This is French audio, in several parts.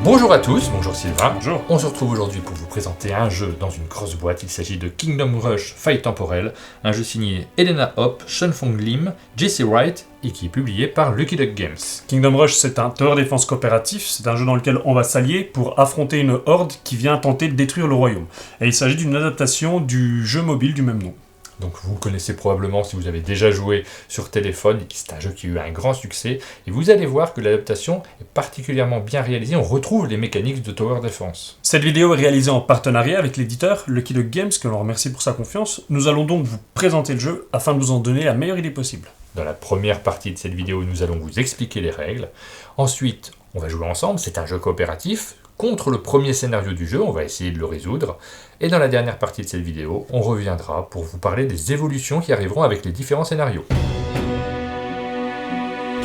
Bonjour à tous, bonjour Sylvain. Bonjour. On se retrouve aujourd'hui pour vous présenter un jeu dans une grosse boîte. Il s'agit de Kingdom Rush Faille Temporelle, un jeu signé Elena Hoppe, Sean Fong Lim, Jesse Wright et qui est publié par Lucky Duck Games. Kingdom Rush, c'est un tower defense coopératif, c'est un jeu dans lequel on va s'allier pour affronter une horde qui vient tenter de détruire le royaume. Et il s'agit d'une adaptation du jeu mobile du même nom. Donc vous le connaissez probablement si vous avez déjà joué sur téléphone, c'est un jeu qui a eu un grand succès, et vous allez voir que l'adaptation est particulièrement bien réalisée, on retrouve les mécaniques de Tower Defense. Cette vidéo est réalisée en partenariat avec l'éditeur Lucky Duck Games, que l'on remercie pour sa confiance. Nous allons donc vous présenter le jeu afin de vous en donner la meilleure idée possible. Dans la première partie de cette vidéo, nous allons vous expliquer les règles. Ensuite, on va jouer ensemble, c'est un jeu coopératif. Contre le premier scénario du jeu, on va essayer de le résoudre. Et dans la dernière partie de cette vidéo, on reviendra pour vous parler des évolutions qui arriveront avec les différents scénarios.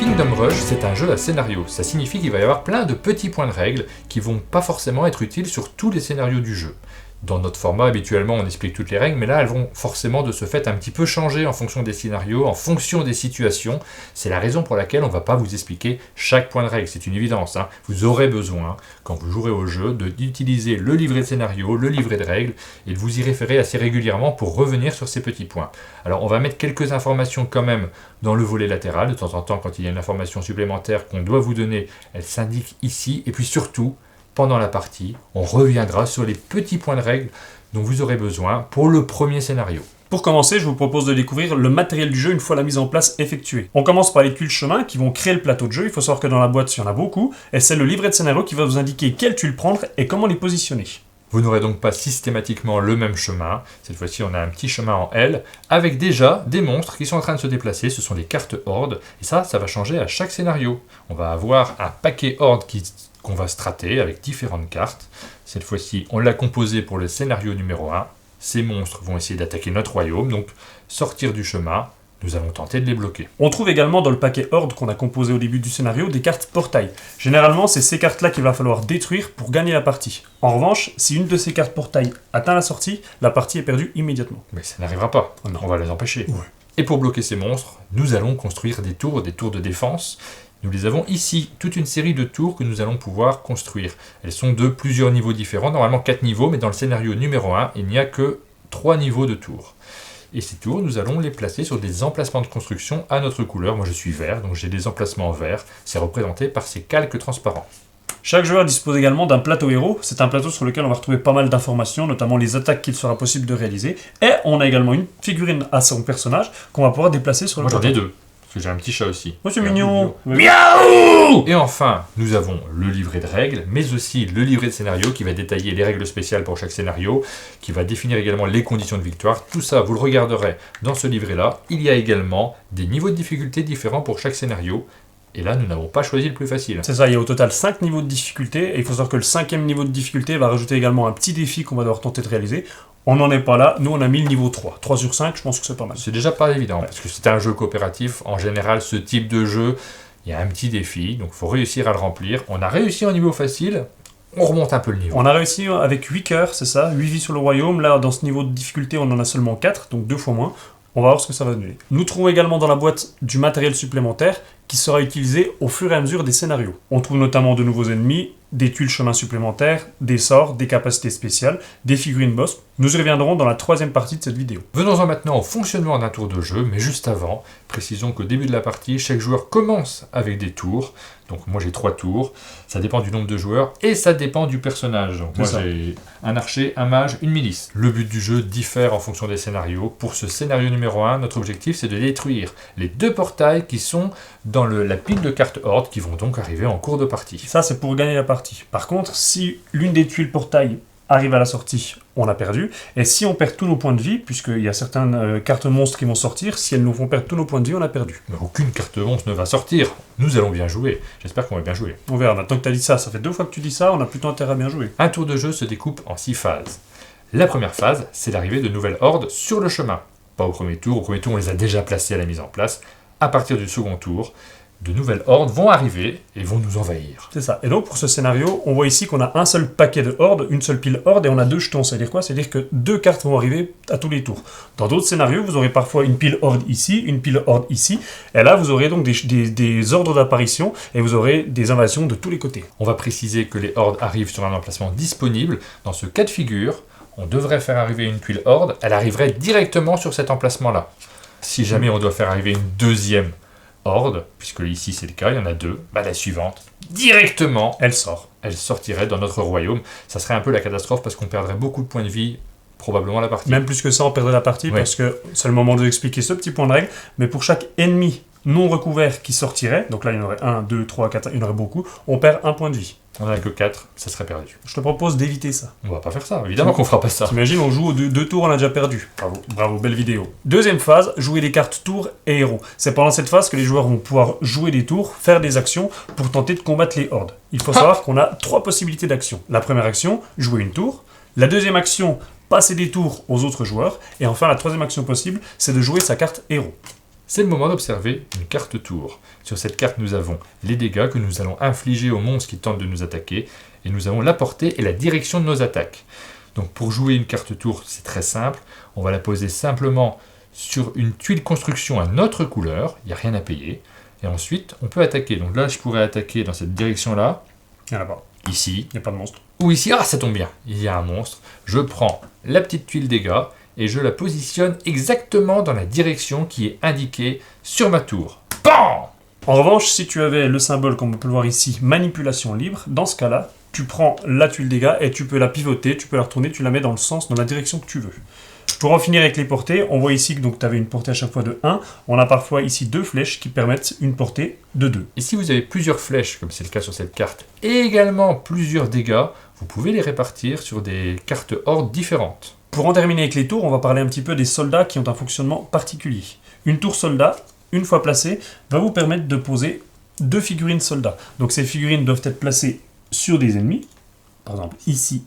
Kingdom Rush, c'est un jeu à scénario. Ça signifie qu'il va y avoir plein de petits points de règles qui vont pas forcément être utiles sur tous les scénarios du jeu. Dans notre format, habituellement, on explique toutes les règles, mais là, elles vont forcément de ce fait un petit peu changer en fonction des scénarios, en fonction des situations. C'est la raison pour laquelle on ne va pas vous expliquer chaque point de règle, c'est une évidence. Vous aurez besoin, quand vous jouerez au jeu, d'utiliser le livret de scénario, le livret de règles, et de vous y référer assez régulièrement pour revenir sur ces petits points. Alors, on va mettre quelques informations quand même dans le volet latéral. De temps en temps, quand il y a une information supplémentaire qu'on doit vous donner, elle s'indique ici, et puis surtout, pendant la partie, on reviendra sur les petits points de règles dont vous aurez besoin pour le premier scénario. Pour commencer, je vous propose de découvrir le matériel du jeu une fois la mise en place effectuée. On commence par les tuiles chemin qui vont créer le plateau de jeu. Il faut savoir que dans la boîte, il y en a beaucoup, et c'est le livret de scénario qui va vous indiquer quelles tuiles prendre et comment les positionner. Vous n'aurez donc pas systématiquement le même chemin. Cette fois-ci, on a un petit chemin en L, avec déjà des monstres qui sont en train de se déplacer. Ce sont des cartes hordes, et ça va changer à chaque scénario. On va avoir un paquet horde qu'on va strater avec différentes cartes. Cette fois-ci, on l'a composé pour le scénario numéro 1. Ces monstres vont essayer d'attaquer notre royaume, donc sortir du chemin, nous allons tenter de les bloquer. On trouve également dans le paquet horde qu'on a composé au début du scénario des cartes portail. Généralement, c'est ces cartes-là qu'il va falloir détruire pour gagner la partie. En revanche, si une de ces cartes portail atteint la sortie, la partie est perdue immédiatement. Mais ça n'arrivera pas, Oh non. On va les empêcher. Ouais. Et pour bloquer ces monstres, nous allons construire des tours de défense. Nous les avons ici, toute une série de tours que nous allons pouvoir construire. Elles sont de plusieurs niveaux différents, normalement 4 niveaux, mais dans le scénario numéro 1, il n'y a que 3 niveaux de tours. Et ces tours, nous allons les placer sur des emplacements de construction à notre couleur. Moi je suis vert, donc j'ai des emplacements verts. C'est représenté par ces calques transparents. Chaque joueur dispose également d'un plateau héros. C'est un plateau sur lequel on va retrouver pas mal d'informations, notamment les attaques qu'il sera possible de réaliser. Et on a également une figurine à son personnage qu'on va pouvoir déplacer sur le Moi j'en plateau. ai 2. Parce que j'ai un petit chat aussi. Oh, c'est mignon. Miaou! Et enfin, nous avons le livret de règles, mais aussi le livret de scénario qui va détailler les règles spéciales pour chaque scénario, qui va définir également les conditions de victoire. Tout ça, vous le regarderez dans ce livret-là. Il y a également des niveaux de difficulté différents pour chaque scénario. Et là, nous n'avons pas choisi le plus facile. C'est ça, il y a au total 5 niveaux de difficulté, et il faut savoir que le 5e niveau de difficulté va rajouter également un petit défi qu'on va devoir tenter de réaliser. On n'en est pas là, nous on a mis le niveau 3. 3 sur 5, je pense que c'est pas mal. C'est déjà pas évident, parce que c'est un jeu coopératif. En général, ce type de jeu, il y a un petit défi, donc il faut réussir à le remplir. On a réussi en niveau facile, on remonte un peu le niveau. On a réussi avec 8 cœurs, c'est ça, 8 vies sur le royaume. Là, dans ce niveau de difficulté, on en a seulement 4, donc 2 fois moins. On va voir ce que ça va donner. Nous trouvons également dans la boîte du matériel supplémentaire qui sera utilisé au fur et à mesure des scénarios. On trouve notamment de nouveaux ennemis, des tuiles chemin supplémentaires, des sorts, des capacités spéciales, des figurines boss. Nous y reviendrons dans la 3e partie de cette vidéo. Venons-en maintenant au fonctionnement d'un tour de jeu, mais juste avant, précisons qu'au début de la partie, chaque joueur commence avec des tours. Donc moi j'ai 3 tours, ça dépend du nombre de joueurs et ça dépend du personnage. Donc moi j'ai un archer, un mage, une milice. Le but du jeu diffère en fonction des scénarios. Pour ce scénario numéro 1, notre objectif c'est de détruire les 2 portails qui sont dans la pile de cartes horde qui vont donc arriver en cours de partie. Ça c'est pour gagner la partie. Par contre, si l'une des tuiles portail arrive à la sortie, on a perdu. Et si on perd tous nos points de vie, puisqu'il y a certaines cartes monstres qui vont sortir, si elles nous font perdre tous nos points de vie, on a perdu. Mais aucune carte monstre ne va sortir. Nous allons bien jouer. J'espère qu'on va bien jouer. On verra. Maintenant que tu as dit ça, ça fait 2 fois que tu dis ça, on a plutôt intérêt à bien jouer. Un tour de jeu se découpe en 6 phases. La première phase, c'est l'arrivée de nouvelles hordes sur le chemin. Pas au premier tour on les a déjà placées à la mise en place. À partir du second tour, de nouvelles hordes vont arriver et vont nous envahir. C'est ça. Et donc pour ce scénario, on voit ici qu'on a un seul paquet de hordes, une seule pile horde, et on a 2 jetons. C'est-à-dire quoi? C'est-à-dire que 2 cartes vont arriver à tous les tours. Dans d'autres scénarios, vous aurez parfois une pile horde ici, une pile horde ici, et là vous aurez donc des ordres d'apparition, et vous aurez des invasions de tous les côtés. On va préciser que les hordes arrivent sur un emplacement disponible. Dans ce cas de figure, on devrait faire arriver une tuile horde, elle arriverait directement sur cet emplacement-là. Si jamais on doit faire arriver une deuxième horde, puisque ici c'est le cas, il y en a 2, la suivante, directement, Elle sort. elle sortirait dans notre royaume. Ça serait un peu la catastrophe parce qu'on perdrait beaucoup de points de vie, probablement la partie. Même plus que ça, on perdrait la partie, Ouais. parce que c'est le moment de vous expliquer ce petit point de règle, mais pour chaque ennemi non recouvert qui sortirait, donc là il y en aurait 1, 2, 3, 4, il y en aurait beaucoup, on perd 1 point de vie. On n'en a que 4, ça serait perdu. Je te propose d'éviter ça. On va pas faire ça, évidemment qu'on fera pas ça. T'imagines, on joue aux 2 tours, on a déjà perdu. Bravo, bravo, belle vidéo. Deuxième phase, jouer des cartes tours et héros. C'est pendant cette phase que les joueurs vont pouvoir jouer des tours, faire des actions pour tenter de combattre les hordes. Il faut savoir qu'on a 3 possibilités d'action. La première action, jouer une tour. La deuxième action, passer des tours aux autres joueurs. Et enfin, la troisième action possible, c'est de jouer sa carte héros. C'est le moment d'observer une carte tour. Sur cette carte, nous avons les dégâts que nous allons infliger aux monstres qui tentent de nous attaquer, et nous avons la portée et la direction de nos attaques. Donc pour jouer une carte tour, c'est très simple. On va la poser simplement sur une tuile construction à notre couleur, il n'y a rien à payer. Et ensuite, on peut attaquer. Donc là, je pourrais attaquer dans cette direction-là, Il n'y en a pas. ici, Il n'y a pas de monstre. ou ici. Ah, ça tombe bien, il y a un monstre. Je prends la petite tuile dégâts et je la positionne exactement dans la direction qui est indiquée sur ma tour. BAM! En revanche, si tu avais le symbole, comme on peut le voir ici, manipulation libre, dans ce cas-là, tu prends la tuile dégâts et tu peux la pivoter, tu peux la retourner, tu la mets dans le sens, dans la direction que tu veux. Pour en finir avec les portées, on voit ici que tu avais une portée à chaque fois de 1. On a parfois ici 2 flèches qui permettent une portée de 2. Et si vous avez plusieurs flèches, comme c'est le cas sur cette carte, et également plusieurs dégâts, vous pouvez les répartir sur des cartes hordes différentes. Pour en terminer avec les tours, on va parler un petit peu des soldats qui ont un fonctionnement particulier. Une tour soldat, une fois placée, va vous permettre de poser 2 figurines soldats. Donc ces figurines doivent être placées sur des ennemis, par exemple ici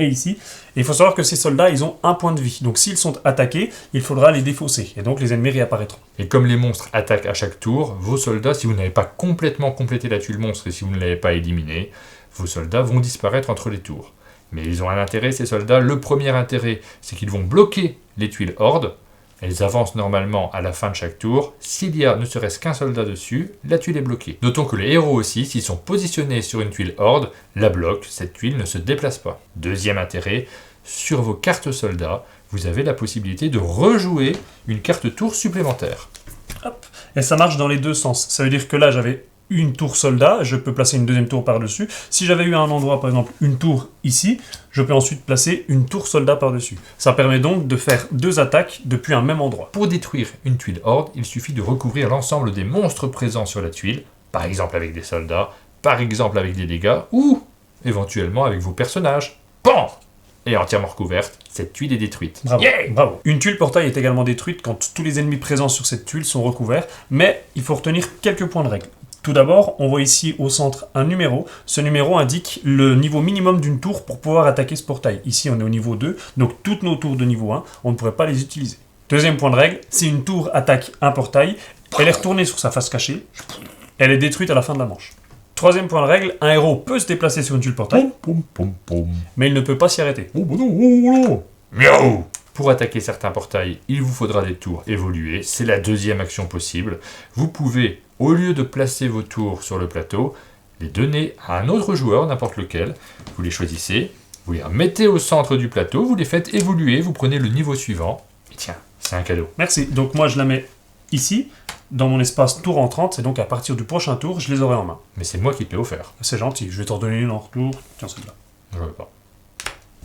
et ici. Et il faut savoir que ces soldats, ils ont 1 point de vie. Donc s'ils sont attaqués, il faudra les défausser. Et donc les ennemis réapparaîtront. Et comme les monstres attaquent à chaque tour, vos soldats, si vous n'avez pas complètement complété la tuile monstre et si vous ne l'avez pas éliminé, vos soldats vont disparaître entre les tours. Mais ils ont un intérêt, ces soldats. Le premier intérêt, c'est qu'ils vont bloquer les tuiles hordes. Elles avancent normalement à la fin de chaque tour. S'il y a ne serait-ce qu'un soldat dessus, la tuile est bloquée. Notons que les héros aussi, s'ils sont positionnés sur une tuile horde, la bloquent, cette tuile ne se déplace pas. Deuxième intérêt, sur vos cartes soldats, vous avez la possibilité de rejouer une carte tour supplémentaire. Hop. Et ça marche dans les 2 sens. Ça veut dire que là, j'avais une tour soldat, je peux placer une deuxième tour par-dessus. Si j'avais eu à un endroit, par exemple, une tour ici, je peux ensuite placer une tour soldat par-dessus. Ça permet donc de faire 2 attaques depuis un même endroit. Pour détruire une tuile horde, il suffit de recouvrir l'ensemble des monstres présents sur la tuile, par exemple avec des soldats, par exemple avec des dégâts, ou éventuellement avec vos personnages. BAM! Et entièrement recouverte, cette tuile est détruite. Bravo, Yeah! bravo. Une tuile portail est également détruite quand tous les ennemis présents sur cette tuile sont recouverts, mais il faut retenir quelques points de règle. Tout d'abord, on voit ici au centre un numéro. Ce numéro indique le niveau minimum d'une tour pour pouvoir attaquer ce portail. Ici, on est au niveau 2, donc toutes nos tours de niveau 1, on ne pourrait pas les utiliser. Deuxième point de règle, si une tour attaque un portail, elle est retournée sur sa face cachée, elle est détruite à la fin de la manche. Troisième point de règle, un héros peut se déplacer sur une tuile portail, mais il ne peut pas s'y arrêter. Miaou! Pour attaquer certains portails, il vous faudra des tours évoluées. C'est la deuxième action possible. Vous pouvez, au lieu de placer vos tours sur le plateau, les donner à un autre joueur, n'importe lequel. Vous les choisissez, vous les remettez au centre du plateau, vous les faites évoluer, vous prenez le niveau suivant. Et tiens, c'est un cadeau. Merci. Donc moi, je la mets ici, dans mon espace tour en 30, et donc à partir du prochain tour, je les aurai en main. Mais c'est moi qui te l'ai offert. C'est gentil, je vais t'en donner une en retour. Tiens, celle-là. Je veux pas.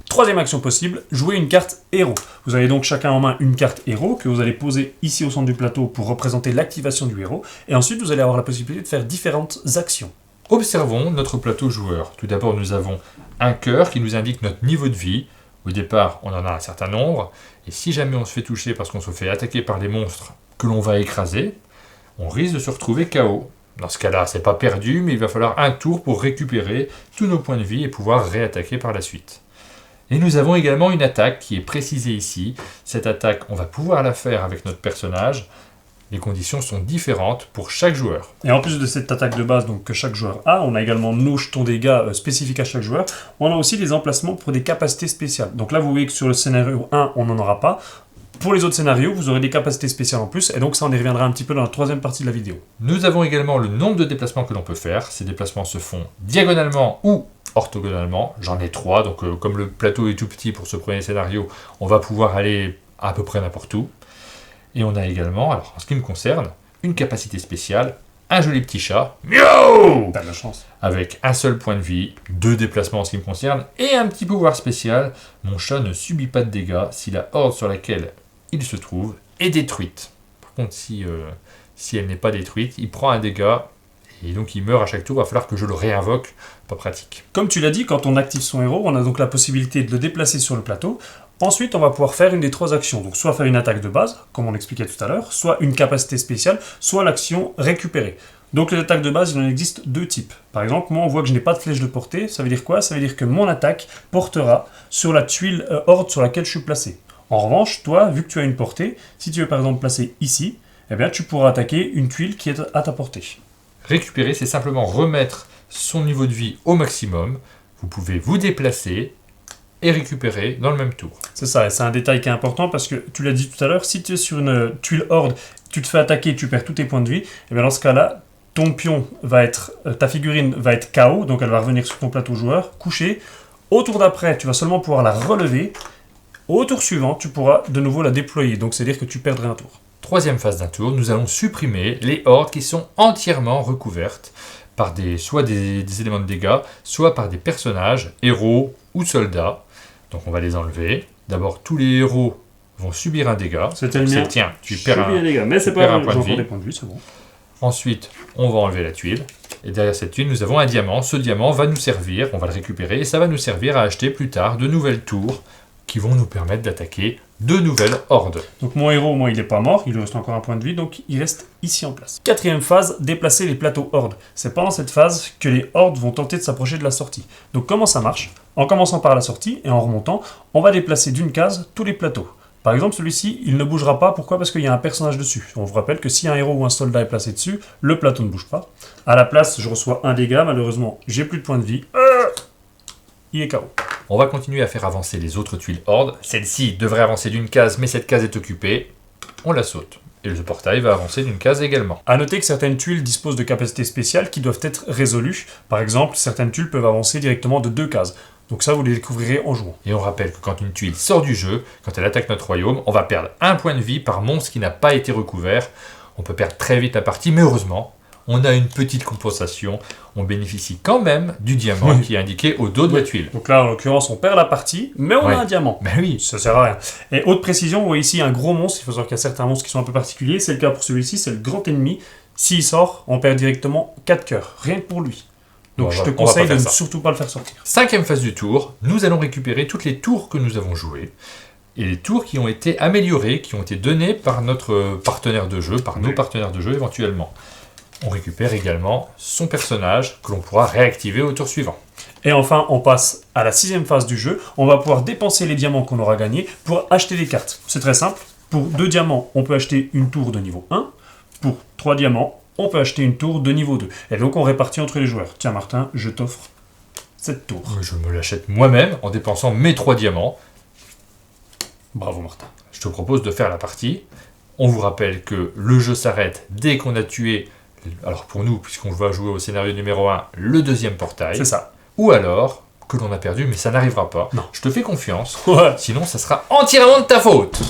Troisième action possible, jouer une carte héros. Vous avez donc chacun en main une carte héros que vous allez poser ici au centre du plateau pour représenter l'activation du héros. Et ensuite, vous allez avoir la possibilité de faire différentes actions. Observons notre plateau joueur. Tout d'abord, nous avons un cœur qui nous indique notre niveau de vie. Au départ, on en a un certain nombre. Et si jamais on se fait toucher parce qu'on se fait attaquer par des monstres que l'on va écraser, on risque de se retrouver KO. Dans ce cas-là, c'est pas perdu, mais il va falloir un tour pour récupérer tous nos points de vie et pouvoir réattaquer par la suite. Et nous avons également une attaque qui est précisée ici. Cette attaque, on va pouvoir la faire avec notre personnage Les conditions sont différentes pour chaque joueur. Et en plus de cette attaque de base donc, que chaque joueur a, on a également nos jetons dégâts spécifiques à chaque joueur. On a aussi des emplacements pour des capacités spéciales. Donc là, vous voyez que sur le scénario 1, on n'en aura pas. Pour les autres scénarios, vous aurez des capacités spéciales en plus, et donc ça, on y reviendra un petit peu dans la troisième partie de la vidéo. Nous avons également le nombre de déplacements que l'on peut faire. Ces déplacements se font diagonalement ou orthogonalement. J'en ai 3, donc comme le plateau est tout petit pour ce premier scénario, on va pouvoir aller à peu près n'importe où. Et on a également, alors en ce qui me concerne, une capacité spéciale, un joli petit chat, miaou, T'as de la chance. avec un seul point de vie, 2 déplacements en ce qui me concerne, et un petit pouvoir spécial. Mon chat ne subit pas de dégâts si la horde sur laquelle il se trouve est détruite. Par contre, si elle n'est pas détruite, il prend un dégât, et donc il meurt à chaque tour, il va falloir que je le réinvoque, pas pratique. Comme tu l'as dit, quand on active son héros, on a donc la possibilité de le déplacer sur le plateau. Ensuite, on va pouvoir faire une des 3 actions. Donc soit faire une attaque de base, comme on expliquait tout à l'heure, soit une capacité spéciale, soit l'action récupérer. Donc les attaques de base, il en existe 2 types. Par exemple, moi on voit que je n'ai pas de flèche de portée, ça veut dire quoi? Ça veut dire que mon attaque portera sur la tuile horde sur laquelle je suis placé. En revanche, toi, vu que tu as une portée, si tu veux par exemple placer ici, eh bien tu pourras attaquer une tuile qui est à ta portée. Récupérer, c'est simplement remettre son niveau de vie au maximum. Vous pouvez vous déplacer et récupérer dans le même tour. C'est ça, et c'est un détail qui est important parce que tu l'as dit tout à l'heure, si tu es sur une tuile horde, tu te fais attaquer et tu perds tous tes points de vie, et bien dans ce cas-là, ton pion va être, ta figurine va être KO, donc elle va revenir sur ton plateau joueur, couché. Au tour d'après, tu vas seulement pouvoir la relever. Au tour suivant, tu pourras de nouveau la déployer, donc c'est-à-dire que tu perdrais un tour. Troisième phase d'un tour, nous allons supprimer les hordes qui sont entièrement recouvertes par soit des éléments de dégâts, soit par des personnages, héros ou soldats. Donc on va les enlever. D'abord, tous les héros vont subir un dégât. C'était le mien. Tiens, tu perds un dégâts, mais c'est perds pas un point de grave, vie. des points de vue, c'est bon. Ensuite, on va enlever la tuile. Et derrière cette tuile, nous avons un diamant. Ce diamant va nous servir, on va le récupérer, et ça va nous servir à acheter plus tard de nouvelles tours qui vont nous permettre d'attaquer de nouvelles hordes. Donc mon héros, moi, il n'est pas mort, il lui reste encore un point de vie, donc il reste ici en place. Quatrième phase, déplacer les plateaux hordes. C'est pendant cette phase que les hordes vont tenter de s'approcher de la sortie. Donc comment ça marche? En commençant par la sortie et en remontant, on va déplacer d'une case tous les plateaux. Par exemple, celui-ci, il ne bougera pas. Pourquoi? Parce qu'il y a un personnage dessus. On vous rappelle que si un héros ou un soldat est placé dessus, le plateau ne bouge pas. À la place, je reçois un dégât. Malheureusement, j'ai plus de points de vie. Il est KO. On va continuer à faire avancer les autres tuiles hordes. Celle-ci devrait avancer d'une case, mais cette case est occupée. On la saute. Et le portail va avancer d'une case également. A noter que certaines tuiles disposent de capacités spéciales qui doivent être résolues. Par exemple, certaines tuiles peuvent avancer directement de 2 cases. Donc ça, vous les découvrirez en jouant. Et on rappelle que quand une tuile sort du jeu, quand elle attaque notre royaume, on va perdre un point de vie par monstre qui n'a pas été recouvert. On peut perdre très vite la partie, mais heureusement, on a une petite compensation. On bénéficie quand même du diamant qui est indiqué au dos de la tuile. Donc là, en l'occurrence, on perd la partie, mais on Ouais. a un diamant. Ben oui, Ça sert à rien. Et autre précision, vous voyez ici un gros monstre. Il faut savoir qu'il y a certains monstres qui sont un peu particuliers. C'est le cas pour celui-ci, c'est le grand ennemi. S'il sort, on perd directement 4 cœurs, rien que pour lui. Donc Bon, je on te va conseille pas de faire ne ça. surtout pas le faire sortir. Cinquième phase du tour, nous allons récupérer toutes les tours que nous avons jouées. Et les tours qui ont été améliorées, qui ont été données par notre partenaire de jeu, par nos partenaires de jeu éventuellement. On récupère également son personnage que l'on pourra réactiver au tour suivant. Et enfin, on passe à la 6e phase du jeu. On va pouvoir dépenser les diamants qu'on aura gagnés pour acheter des cartes. C'est très simple. Pour 2 diamants, on peut acheter une tour de niveau 1. Pour 3 diamants, on peut acheter une tour de niveau 2. Et donc on répartit entre les joueurs. Tiens Martin, je t'offre cette tour. Je me l'achète moi-même en dépensant mes 3 diamants. Bravo Martin. Je te propose de faire la partie. On vous rappelle que le jeu s'arrête dès qu'on a tué, alors pour nous, puisqu'on va jouer au scénario numéro 1, le deuxième portail. C'est ça. Ou alors que l'on a perdu, mais ça n'arrivera pas. Non. Je te fais confiance. Ouais. Sinon, ça sera entièrement de ta faute.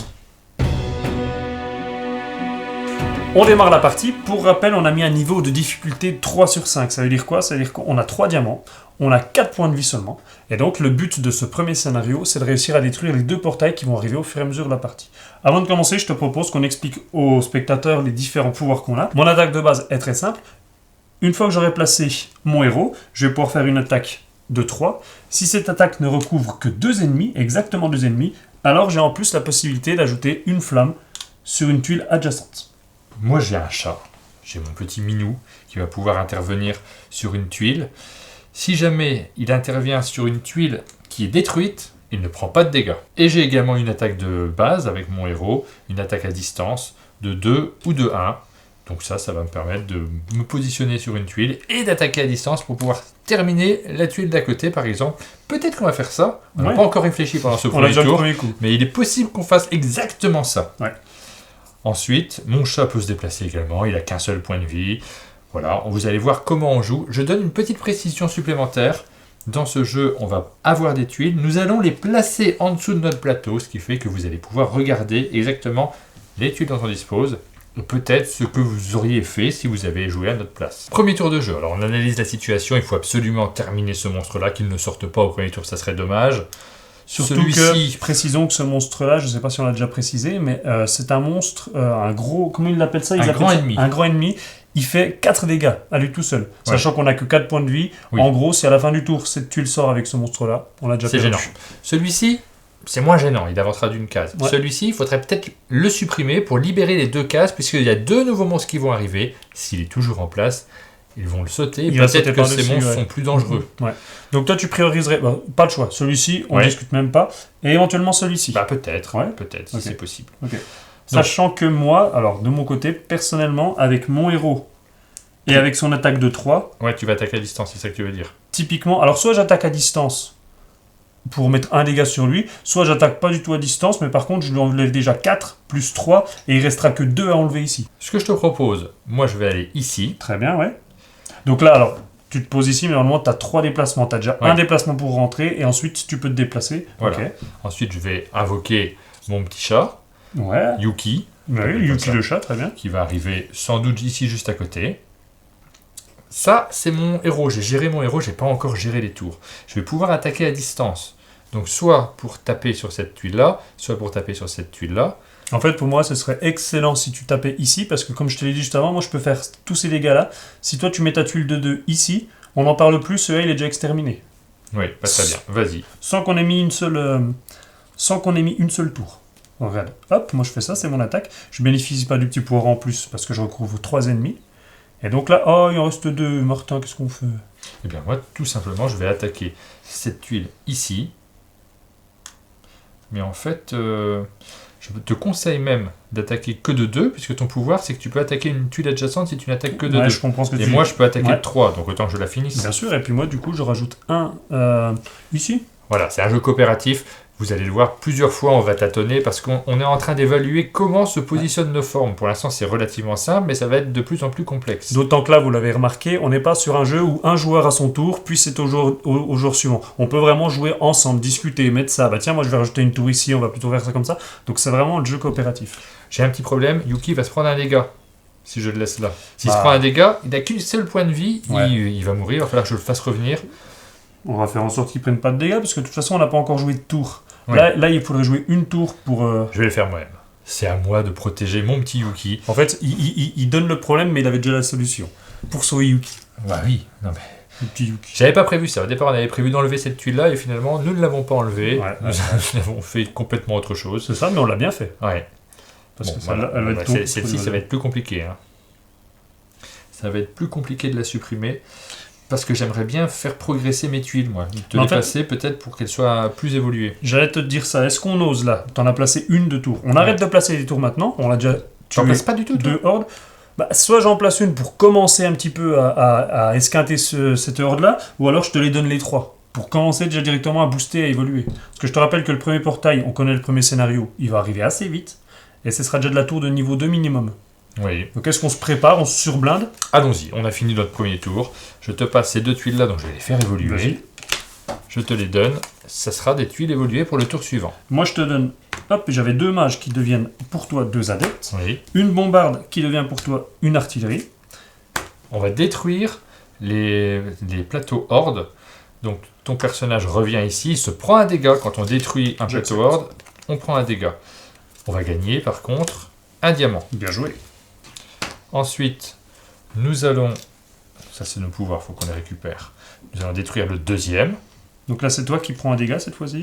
On démarre la partie. Pour rappel, on a mis un niveau de difficulté 3 sur 5. Ça veut dire quoi? Ça veut dire qu'on a 3 diamants, on a 4 points de vie seulement. Et donc, le but de ce premier scénario, c'est de réussir à détruire les 2 portails qui vont arriver au fur et à mesure de la partie. Avant de commencer, je te propose qu'on explique aux spectateurs les différents pouvoirs qu'on a. Mon attaque de base est très simple. Une fois que j'aurai placé mon héros, je vais pouvoir faire une attaque de 3. Si cette attaque ne recouvre que 2 ennemis, exactement 2 ennemis, alors j'ai en plus la possibilité d'ajouter une flamme sur une tuile adjacente. Moi, j'ai un chat. J'ai mon petit minou qui va pouvoir intervenir sur une tuile. Si jamais il intervient sur une tuile qui est détruite, il ne prend pas de dégâts. Et j'ai également une attaque de base avec mon héros, une attaque à distance. de 2 ou de 1. Donc ça va me permettre de me positionner sur une tuile et d'attaquer à distance pour pouvoir terminer la tuile d'à côté, par exemple. Peut-être qu'on va faire ça. On n'a pas encore réfléchi pendant ce premier tour, mais il est possible qu'on fasse exactement ça. Ouais. Ensuite, mon chat peut se déplacer également. Il n'a qu'un seul point de vie. Voilà, vous allez voir comment on joue. Je donne une petite précision supplémentaire. Dans ce jeu, on va avoir des tuiles. Nous allons les placer en dessous de notre plateau, ce qui fait que vous allez pouvoir regarder exactement les tuiles dont on dispose. Peut-être ce que vous auriez fait si vous avez joué à notre place. Premier tour de jeu. Alors on analyse la situation, il faut absolument terminer ce monstre-là, qu'il ne sorte pas au premier tour, ça serait dommage. Surtout que, précisons que ce monstre-là, je ne sais pas si on l'a déjà précisé, mais c'est un monstre, un gros, comment ils l'appellent ça? Un grand ennemi. Un grand ennemi. Il fait 4 dégâts à lui tout seul, sachant qu'on n'a que 4 points de vie. Oui. En gros, si à la fin du tour, cette tuile sort avec ce monstre-là, on l'a déjà perdu. C'est gênant. Celui-ci, c'est moins gênant, il avancera d'une case. Ouais. Celui-ci, il faudrait peut-être le supprimer pour libérer les 2 cases, puisqu'il y a 2 nouveaux monstres qui vont arriver. S'il est toujours en place, ils vont le sauter. Peut-être que ces monstres sont plus dangereux. Ouais. Donc toi, tu prioriserais... pas le choix. Celui-ci, on ne discute même pas. Et éventuellement celui-ci. Peut-être, si c'est possible. Okay. Sachant que moi, alors de mon côté, personnellement, avec mon héros et avec son attaque de 3... Ouais, tu vas attaquer à distance, c'est ça que tu veux dire. Typiquement, alors soit j'attaque à distance pour mettre un dégât sur lui, soit j'attaque pas du tout à distance, mais par contre je lui enlève déjà 4 plus 3 et il restera que 2 à enlever ici. Ce que je te propose, moi je vais aller ici. Très bien, ouais. Donc là, alors, tu te poses ici, mais normalement tu as 3 déplacements. Tu as déjà un déplacement pour rentrer et ensuite tu peux te déplacer. Voilà. Okay. Ensuite je vais invoquer mon petit chat, Yuki. Oui, Yuki le chat, très bien. Qui va arriver sans doute ici juste à côté. Ça, c'est mon héros. J'ai géré mon héros, j'ai pas encore géré les tours. Je vais pouvoir attaquer à distance. Donc soit pour taper sur cette tuile-là, soit pour taper sur cette tuile-là. En fait, pour moi, ce serait excellent si tu tapais ici, parce que comme je te l'ai dit juste avant, moi je peux faire tous ces dégâts-là. Si toi tu mets ta tuile de 2 ici, on n'en parle plus, ce il est déjà exterminé. Oui, pas très bien. Vas-y. Sans qu'on ait mis une seule tour. Regarde, hop, moi je fais ça, c'est mon attaque. Je bénéficie pas du petit pouvoir en plus, parce que je recouvre 3 ennemis. Et donc là, il en reste 2. Martin, qu'est-ce qu'on fait? Eh bien, moi, tout simplement, je vais attaquer cette tuile ici. Mais en fait, je te conseille même d'attaquer que de 2, puisque ton pouvoir, c'est que tu peux attaquer une tuile adjacente si tu n'attaques que de 2. Je comprends ce que et moi, je peux attaquer de 3, donc autant que je la finisse. Bien sûr, et puis moi, du coup, je rajoute 1 ici. Voilà, c'est un jeu coopératif. Vous allez le voir plusieurs fois, on va tâtonner parce qu'on est en train d'évaluer comment se positionnent nos formes. Pour l'instant, c'est relativement simple, mais ça va être de plus en plus complexe. D'autant que là, vous l'avez remarqué, on n'est pas sur un jeu où un joueur à son tour, puis c'est au jour suivant. On peut vraiment jouer ensemble, discuter, mettre ça. Tiens, moi je vais rajouter une tour ici, on va plutôt faire ça comme ça. Donc c'est vraiment le jeu coopératif. J'ai un petit problème, Yuki va se prendre un dégât si je le laisse là. S'il se prend un dégât, il n'a qu'une seule point de vie, il va mourir, il va falloir que je le fasse revenir. On va faire en sorte qu'il ne prenne pas de dégâts, parce que de toute façon, on n'a pas encore joué de tour. Oui. Là, il faudrait jouer une tour pour... Je vais le faire moi-même. C'est à moi de protéger mon petit Yuki. En fait, il donne le problème, mais il avait déjà la solution. Pour sauver Yuki. Bah oui, non mais... Le petit Yuki. J'avais pas prévu ça. Au départ, on avait prévu d'enlever cette tuile-là, et finalement, nous ne l'avons pas enlevée. Nous avons fait complètement autre chose. C'est ça, mais on l'a bien fait. Ouais. Parce que celle-ci, ça va être plus compliqué. Hein. Ça va être plus compliqué de la supprimer. Parce que j'aimerais bien faire progresser mes tuiles, moi. Te les passer peut-être pour qu'elles soient plus évoluées. J'allais te dire ça. Est-ce qu'on ose là? T'en as placé une de tour. On arrête de placer les tours maintenant. On l'a déjà tué. T'en places pas du tout, toi? 2 hordes. Soit j'en place une pour commencer un petit peu à esquinter cette horde-là, ou alors je te les donne les 3. Pour commencer déjà directement à booster, à évoluer. Parce que je te rappelle que le premier portail, on connaît le premier scénario, il va arriver assez vite. Et ce sera déjà de la tour de niveau 2 minimum. Oui. Donc est-ce qu'on se prépare, on se surblinde? Allons-y, on a fini notre premier tour. Je te passe ces 2 tuiles là, donc je vais les faire évoluer. Vas-y. Je te les donne. Ça sera des tuiles évoluées pour le tour suivant. Moi je te donne, j'avais 2 mages qui deviennent pour toi 2 adeptes. Oui. Une bombarde qui devient pour toi une artillerie. On va détruire les plateaux hordes. Donc ton personnage revient ici, il se prend un dégât. Quand on détruit un plateau horde, on prend un dégât. On va gagner par contre un diamant. Bien joué. Ensuite, nous allons... Ça, c'est nos pouvoirs, il faut qu'on les récupère. Nous allons détruire le 2e. Donc là, c'est toi qui prends un dégât cette fois-ci.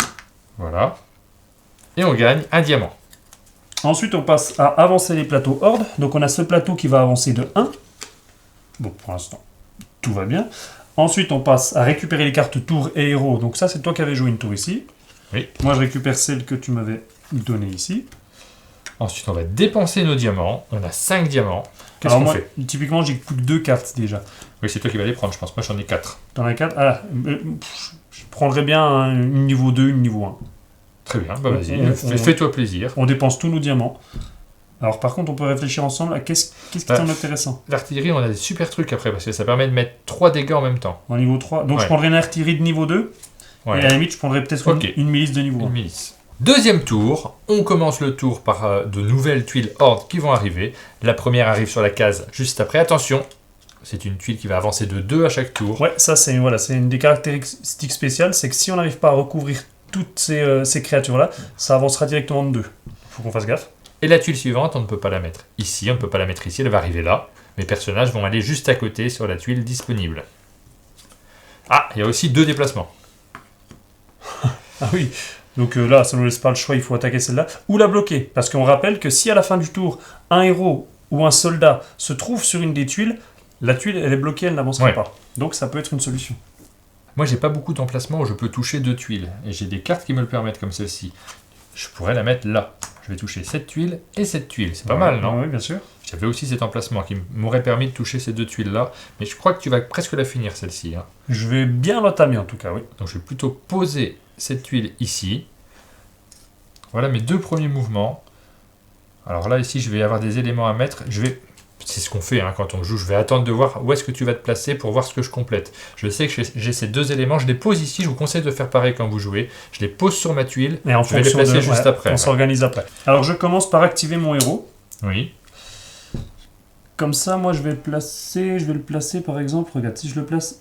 Voilà. Et on gagne un diamant. Ensuite, on passe à avancer les plateaux hordes. Donc on a ce plateau qui va avancer de 1. Bon, pour l'instant, tout va bien. Ensuite, on passe à récupérer les cartes tour et héros. Donc ça, c'est toi qui avais joué une tour ici. Oui. Moi, je récupère celle que tu m'avais donnée ici. Ensuite, on va dépenser nos diamants. On a 5 diamants. Qu'est-ce Alors qu'on moi, fait? typiquement, j'ai plus que 2 cartes déjà. Oui, c'est toi qui vas les prendre, je pense. Moi, j'en ai 4. T'en as 4? Ah, je prendrais bien une niveau 2, une niveau 1. Très bien, bah vas-y, On- fais-toi plaisir. On dépense tous nos diamants. Alors par contre, on peut réfléchir ensemble à qu'est-ce qui semble intéressant. L'artillerie, on a des super trucs après, parce que ça permet de mettre 3 dégâts en même temps. En niveau 3. Donc Ouais. je prendrais une artillerie de niveau 2. Et à la limite, je prendrais peut-être Ok. une milice de niveau Une 1. milice. Deuxième tour, on commence le tour par de nouvelles tuiles hordes qui vont arriver. La première arrive sur la case juste après. Attention, c'est une tuile qui va avancer de 2 à chaque tour. Ouais, ça c'est une des caractéristiques spéciales, c'est que si on n'arrive pas à recouvrir toutes ces créatures-là, ça avancera directement de 2. Faut qu'on fasse gaffe. Et la tuile suivante, on ne peut pas la mettre ici, on ne peut pas la mettre ici, elle va arriver là. Mes personnages vont aller juste à côté sur la tuile disponible. Ah, il y a aussi 2 déplacements. Ah oui. Donc là, ça ne nous laisse pas le choix, il faut attaquer celle-là. Ou la bloquer. Parce qu'on rappelle que si à la fin du tour, un héros ou un soldat se trouve sur une des tuiles, la tuile, elle est bloquée, elle n'avancera Ouais. pas. Donc ça peut être une solution. Moi, j'ai pas beaucoup d'emplacements où je peux toucher 2 tuiles. Et j'ai des cartes qui me le permettent, comme celle-ci. Je pourrais la mettre là. Je vais toucher cette tuile et cette tuile. C'est pas mal, non? Oui, bien sûr. J'avais aussi cet emplacement qui m'aurait permis de toucher ces 2 tuiles-là. Mais je crois que tu vas presque la finir, celle-ci. Hein. Je vais bien l'entamer en tout cas, oui. Donc je vais plutôt poser cette tuile ici. Voilà mes 2 premiers mouvements. Alors là, ici, je vais avoir des éléments à mettre. C'est ce qu'on fait hein, quand on joue. Je vais attendre de voir où est-ce que tu vas te placer pour voir ce que je complète. Je sais que j'ai ces 2 éléments. Je les pose ici. Je vous conseille de faire pareil quand vous jouez. Je les pose sur ma tuile. Et en Je vais les fonction placer de, juste après. on s'organise après. Alors je commence par activer mon héros. Oui. Comme ça, moi je vais le placer par exemple, regarde, si je le place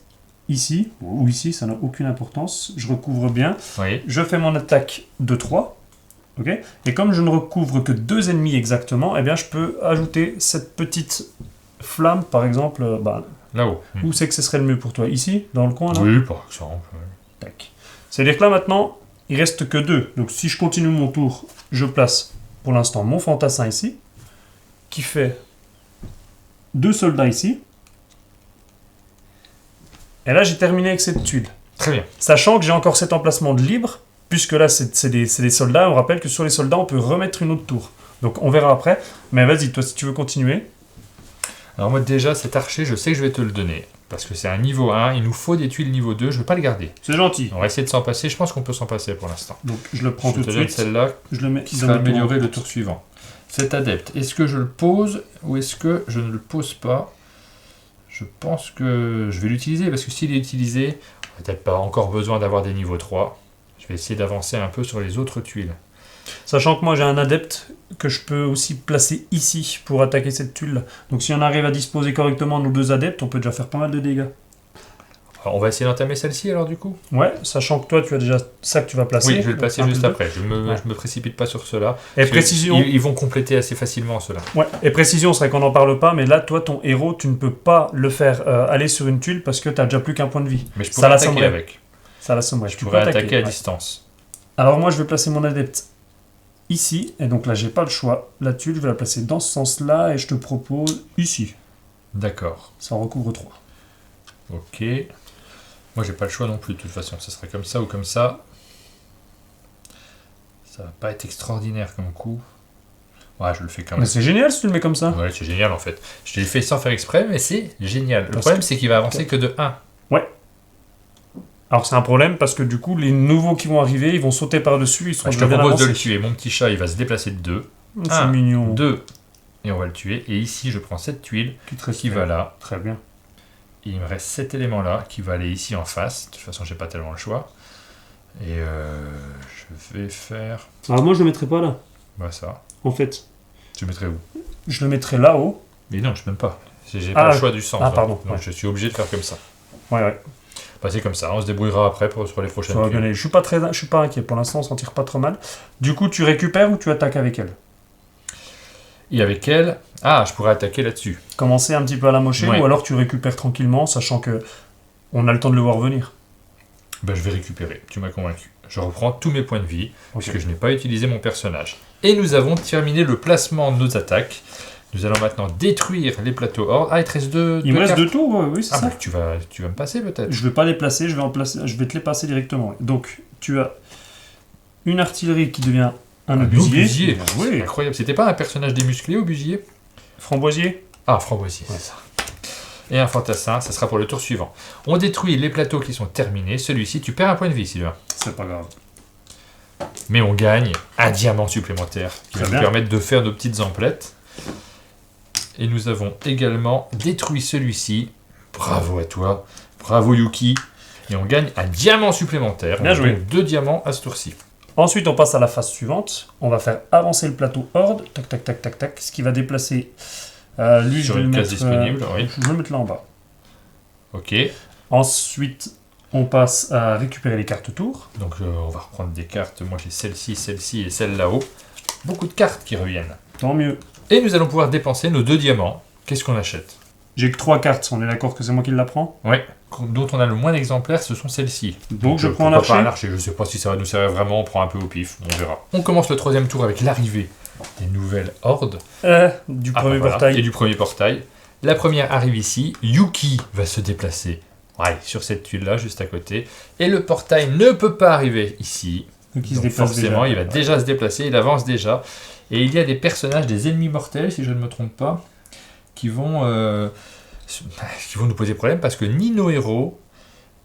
ici, ou ici, ça n'a aucune importance, je recouvre bien, Oui. je fais mon attaque de 3, ok, et comme je ne recouvre que 2 ennemis exactement, eh bien je peux ajouter cette petite flamme, par exemple, Là-haut. où c'est que ce serait le mieux pour toi? Ici, dans le coin là? Oui, par exemple. Oui. Tac. C'est-à-dire que là maintenant, il reste que 2, donc si je continue mon tour, je place pour l'instant mon fantassin ici, qui fait 2 soldats ici. Et là, j'ai terminé avec cette tuile. Très bien. Sachant que j'ai encore cet emplacement de libre, puisque là, c'est des soldats. On rappelle que sur les soldats, on peut remettre une autre tour. Donc, on verra après. Mais vas-y, toi, si tu veux continuer. Alors moi déjà, cet archer, je sais que je vais te le donner. Parce que c'est un niveau 1. Il nous faut des tuiles niveau 2. Je ne veux pas le garder. C'est gentil. On va essayer de s'en passer. Je pense qu'on peut s'en passer pour l'instant. Donc, je le prends Je tout te de donne suite. celle-là Je le mets qui dans sera le tour. améliorée le tour suivant. Cet adepte, est-ce que je le pose ou est-ce que je ne le pose pas? Je pense que je vais l'utiliser parce que s'il est utilisé, on n'a peut-être pas encore besoin d'avoir des niveaux 3. Je vais essayer d'avancer un peu sur les autres tuiles. Sachant que moi, j'ai un adepte que je peux aussi placer ici pour attaquer cette tuile. Donc, si on arrive à disposer correctement nos 2 adeptes, on peut déjà faire pas mal de dégâts. Alors, on va essayer d'entamer celle-ci alors du coup? Ouais, sachant que toi, tu as déjà ça que tu vas placer. Oui, je vais le donc placer un juste plus deux. après. Je me précipite pas sur cela. Et précision. Ils vont compléter assez facilement cela. Ouais, et précision, c'est vrai qu'on n'en parle pas, mais là, toi, ton héros, tu ne peux pas le faire aller sur une tuile parce que tu n'as déjà plus qu'un point de vie. Mais je Ça pourrais la attaquer sommerait. avec. Ça la somme, ouais. Je Tu peux pourrais attaquer à ouais. distance. Alors moi, je vais placer mon adepte ici, et donc là, j'ai pas le choix. La tuile, je vais la placer dans ce sens-là, et je te propose ici. D'accord. Ça en recouvre 3. Ok. Moi, j'ai pas le choix non plus, de toute façon. Ce serait comme ça ou comme ça. Ça va pas être extraordinaire comme coup. Ouais, je le fais quand Mais même. c'est génial si tu le mets comme ça. Ouais, c'est génial en fait. Je l'ai fait sans faire exprès, mais c'est génial. Le Parce problème, que- c'est qu'il va avancer que de 1. Alors c'est un problème parce que du coup, les nouveaux qui vont arriver, ils vont sauter par-dessus, ils seront Je te déjà bien propose de le avancés. tuer. Mon petit chat, il va se déplacer de 2. C'est Un, mignon. 2. Et on va le tuer. Et ici, je prends cette tuile Qui te qui va là. Très bien. Et il me reste cet élément-là qui va aller ici en face. De toute façon, j'ai pas tellement le choix. Et je vais faire... Alors moi, je le mettrai pas là, Bah ça. en fait. Tu mettrais où? Je le mettrai là-haut. Mais non, je peux même pas. J'ai Ah, pas le choix du sens. ah, hein. pardon, Donc ouais. je suis obligé de faire comme ça. Ouais. Bah, c'est comme ça, on se débrouillera après sur les prochaines Ça va tuiles. bien aller. Je suis pas inquiet. Pour l'instant, on s'en tire pas trop mal. Du coup, tu récupères ou tu attaques avec elle? Et avec elle, ah, je pourrais attaquer là-dessus. Commencer un petit peu à la mocher, Ouais. ou alors tu récupères tranquillement, sachant que on a le temps de le voir venir. Bah, je vais récupérer, tu m'as convaincu. Je reprends tous mes points de vie, Ok. puisque je n'ai pas utilisé mon personnage. Et nous avons terminé le placement de nos attaques. Nous allons maintenant détruire les plateaux hors. Ah, il te reste deux. Il me reste cartes. 2 tours, oui, c'est Ah, ça. bah, tu vas me passer peut-être. Je vais pas les placer, je vais te les passer directement. Donc, tu as une artillerie qui devient Un obusier. Obusier. Oui. C'est incroyable. C'était pas un personnage démusclé, Obusier? Framboisier. Ah, Framboisier, Ouais. c'est ça. Et un fantassin, ça sera pour le tour suivant. On détruit les plateaux qui sont terminés. Celui-ci, tu perds un point de vie, Sylvain. C'est pas grave. Mais on gagne un diamant supplémentaire qui va Très nous bien. permettre de faire nos petites emplettes. Et nous avons également détruit celui-ci. Bravo à toi. Bravo Yuki. Et on gagne un diamant supplémentaire. Bien On a joué. donc 2 diamants à ce tour-ci. Ensuite, on passe à la phase suivante. On va faire avancer le plateau horde. Tac, tac, tac, tac, tac. Ce qui va déplacer. Lui, Sur je vais une le case mettre, disponible, oui. Je vais le mettre là en bas. Ok. Ensuite, on passe à récupérer les cartes tour. Donc on va reprendre des cartes. Moi j'ai celle-ci et celle là-haut. Beaucoup de cartes qui reviennent. Tant mieux. Et nous allons pouvoir dépenser nos 2 diamants. Qu'est-ce qu'on achète? J'ai que 3 cartes. On est d'accord que c'est moi qui la prends? Ouais. Dont on a le moins d'exemplaires, ce sont celles-ci. Donc je prends un pourquoi pas un archer. archer. Je sais pas si ça va nous servir vraiment. On prend un peu au pif. On verra. On commence le 3e tour avec l'arrivée des nouvelles hordes. Du Ah, premier voilà. portail. Et du premier portail. La première arrive ici. Yuki va se déplacer. Ouais, sur cette tuile-là, juste à côté. Et le portail ne peut pas arriver ici. Donc il se Donc déplace forcément, déjà. il va déjà se déplacer, il avance déjà. Et il y a des personnages, des ennemis mortels, si je ne me trompe pas, qui vont nous poser problème parce que ni nos héros,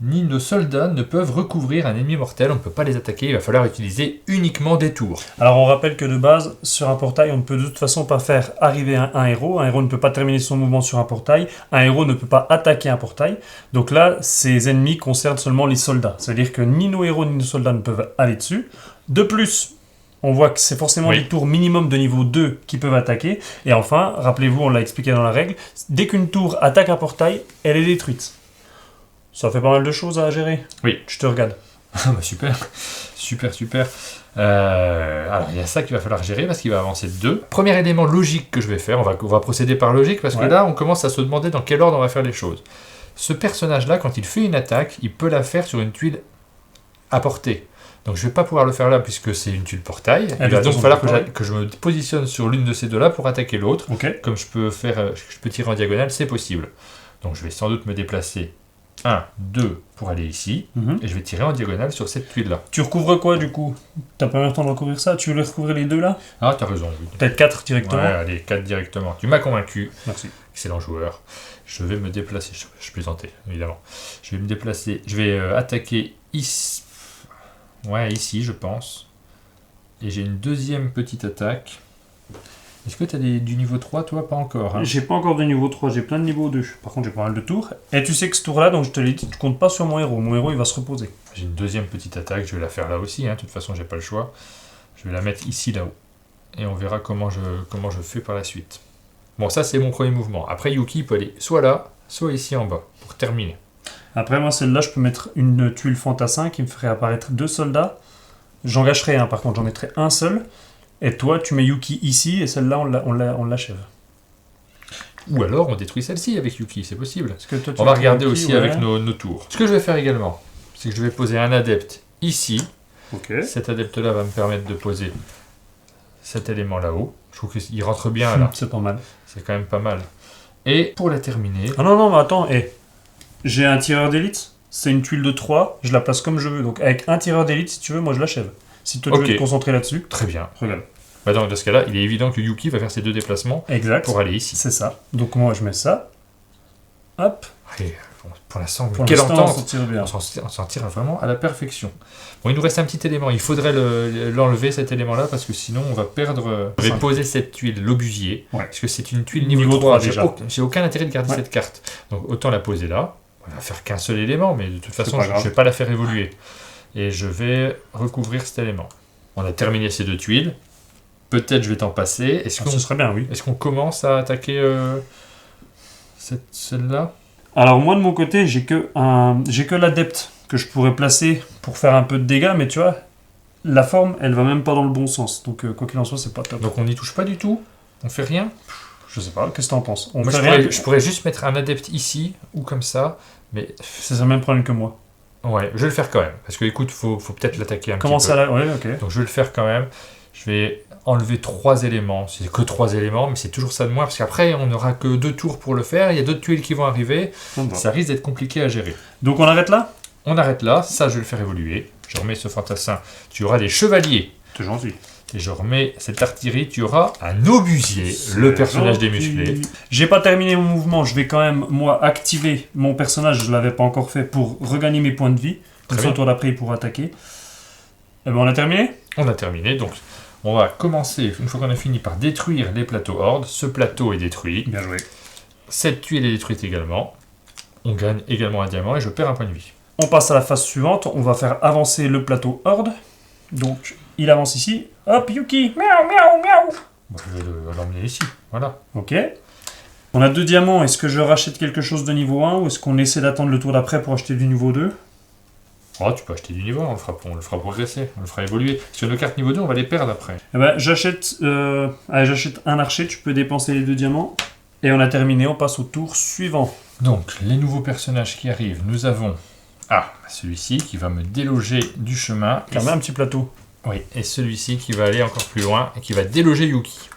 ni nos soldats ne peuvent recouvrir un ennemi mortel. On ne peut pas les attaquer, il va falloir utiliser uniquement des tours. Alors on rappelle que de base, sur un portail, on ne peut de toute façon pas faire arriver un héros. Un héros ne peut pas terminer son mouvement sur un portail. Un héros ne peut pas attaquer un portail. Donc là, ces ennemis concernent seulement les soldats. Ça veut dire que ni nos héros ni nos soldats ne peuvent aller dessus. De plus, on voit que c'est forcément Oui. des tours minimum de niveau 2 qui peuvent attaquer. Et enfin, rappelez-vous, on l'a expliqué dans la règle, dès qu'une tour attaque un portail, elle est détruite. Ça fait pas mal de choses à gérer. Oui. Je te regarde. Ah bah super, super. Alors il y a ça qu'il va falloir gérer parce qu'il va avancer 2. Premier élément logique que je vais faire, on va procéder par logique parce que Ouais. là on commence à se demander dans quel ordre on va faire les choses. Ce personnage-là, quand il fait une attaque, il peut la faire sur une tuile à portée. Donc je vais pas pouvoir le faire là puisque c'est une tuile portail. Il va de donc façon falloir portail. que je me positionne sur l'une de ces deux-là pour attaquer l'autre. Ok. Comme je peux tirer en diagonale, c'est possible. Donc je vais sans doute me déplacer 1, 2 pour aller ici. Mhm. Et je vais tirer en diagonale sur cette tuile-là. Tu recouvres quoi du coup? T'as pas eu le temps de recouvrir ça? Tu veux les recouvrir les deux là? Ah, t'as raison, oui. Peut-être 4 directement? Ouais, allez, 4 directement. Tu m'as convaincu. Merci. Excellent joueur. Je vais me déplacer. Je plaisantais, évidemment. Je vais me déplacer. Je vais attaquer ici. Ouais, ici, je pense. Et j'ai une deuxième petite attaque. Est-ce que tu as du niveau 3, toi? Pas encore. Hein. J'ai pas encore de niveau 3, j'ai plein de niveau 2. Par contre, j'ai pas mal de tours. Et tu sais que ce tour-là, donc je te l'ai dit, tu comptes pas sur mon héros. Mon héros, il va se reposer. J'ai une deuxième petite attaque. Je vais la faire là aussi. Hein. De toute façon, j'ai pas le choix. Je vais la mettre ici, là-haut. Et on verra comment je fais par la suite. Bon, ça, c'est mon premier mouvement. Après, Yuki peut aller soit là, soit ici en bas, pour terminer. Après, moi, celle-là, je peux mettre une tuile fantassin qui me ferait apparaître 2 soldats. J'en gâcherai un, par contre, j'en mettrai un seul. Et toi, tu mets Yuki ici, et celle-là, on l'achève. Ou alors, on détruit celle-ci avec Yuki, c'est possible. Parce que toi, tu On va mets regarder Yuki, aussi ouais. avec nos tours. Ce que je vais faire également, c'est que je vais poser un adepte ici. Ok. Cet adepte-là va me permettre de poser cet élément là-haut. Je trouve qu'il rentre bien là. C'est pas mal. C'est quand même pas mal. Et pour la terminer, Ah non, mais attends, j'ai un tireur d'élite, c'est une tuile de 3, je la place comme je veux. Donc avec un tireur d'élite, si tu veux, moi je l'achève. Si toi tu Ok. veux te concentrer là-dessus, très bien. regarde. Bah dans ce cas-là, il est évident que Yuki va faire ces 2 déplacements Exact. pour aller ici. C'est ça. Donc moi je mets ça. Hop. Et, bon, pour l'instant, Pour quelle l'instant, on entente! s'en tire bien. On s'en tire vraiment à la perfection. Bon, il nous reste un petit élément. Il faudrait l'enlever, cet élément-là, parce que sinon, on va perdre... Je vais Ça. poser cette tuile, l'obusier, Ouais. parce que c'est une tuile Niveau niveau 3. 3 déjà. J'ai aucun intérêt de garder Ouais. cette carte. Donc, autant la poser là. On va faire qu'un seul élément, mais de toute façon, pas je ne grave. vais pas la faire évoluer. Et je vais recouvrir cet élément. On a terminé ces 2 tuiles. Peut-être je vais t'en passer. Est-ce Ce serait bien, oui. qu'on commence à attaquer celle-là? Alors moi de mon côté, j'ai que l'adepte que je pourrais placer pour faire un peu de dégâts, mais tu vois, la forme, elle va même pas dans le bon sens. Donc quoi qu'il en soit, c'est pas top. Donc, on n'y touche pas du tout? On fait rien? Je sais pas, qu'est-ce que t'en penses? On Moi, fait je, rien. pourrais, je pourrais juste mettre un adepte ici, ou comme ça, mais C'est le même problème que moi. ouais, je vais le faire quand même, parce que écoute, faut peut-être l'attaquer un Comment petit ça peu. là? Ouais, ok. Donc je vais le faire quand même, je vais enlever 3 éléments, c'est que 3 éléments, mais c'est toujours ça de moins, parce qu'après, on n'aura que 2 tours pour le faire, il y a d'autres tuiles qui vont arriver, ça risque d'être compliqué à gérer. Donc on arrête là? On arrête là, ça je vais le faire évoluer, je remets ce fantassin, tu auras des chevaliers. C'est gentil. Et je remets cette artillerie, tu auras un obusier, le personnage des musclés. J'ai pas terminé mon mouvement, je vais quand même, moi, activer mon personnage, je l'avais pas encore fait, pour regagner mes points de vie. Comme ça, au tour d'après, il pourra attaquer. Eh ben, on a terminé? On a terminé, donc on va commencer, une fois qu'on a fini, par détruire les plateaux hordes. Ce plateau est détruit. Bien joué. Cette tuile est détruite également. On gagne également un diamant et je perds un point de vie. On passe à la phase suivante, on va faire avancer le plateau horde. Donc, il avance ici. Hop, Yuki, miaou, miaou, miaou. Bon, je vais l'emmener ici, voilà. Ok. On a 2 diamants, est-ce que je rachète quelque chose de niveau 1 ou est-ce qu'on essaie d'attendre le tour d'après pour acheter du niveau 2? Oh, tu peux acheter du niveau, on le fera progresser, on le fera évoluer. Sur nos cartes niveau 2, on va les perdre après. Eh ben, j'achète un archer, tu peux dépenser les 2 diamants. Et on a terminé, on passe au tour suivant. Donc, les nouveaux personnages qui arrivent, nous avons... Ah, celui-ci qui va me déloger du chemin. Quand même un petit plateau. Oui, et celui-ci qui va aller encore plus loin et qui va déloger Yuki.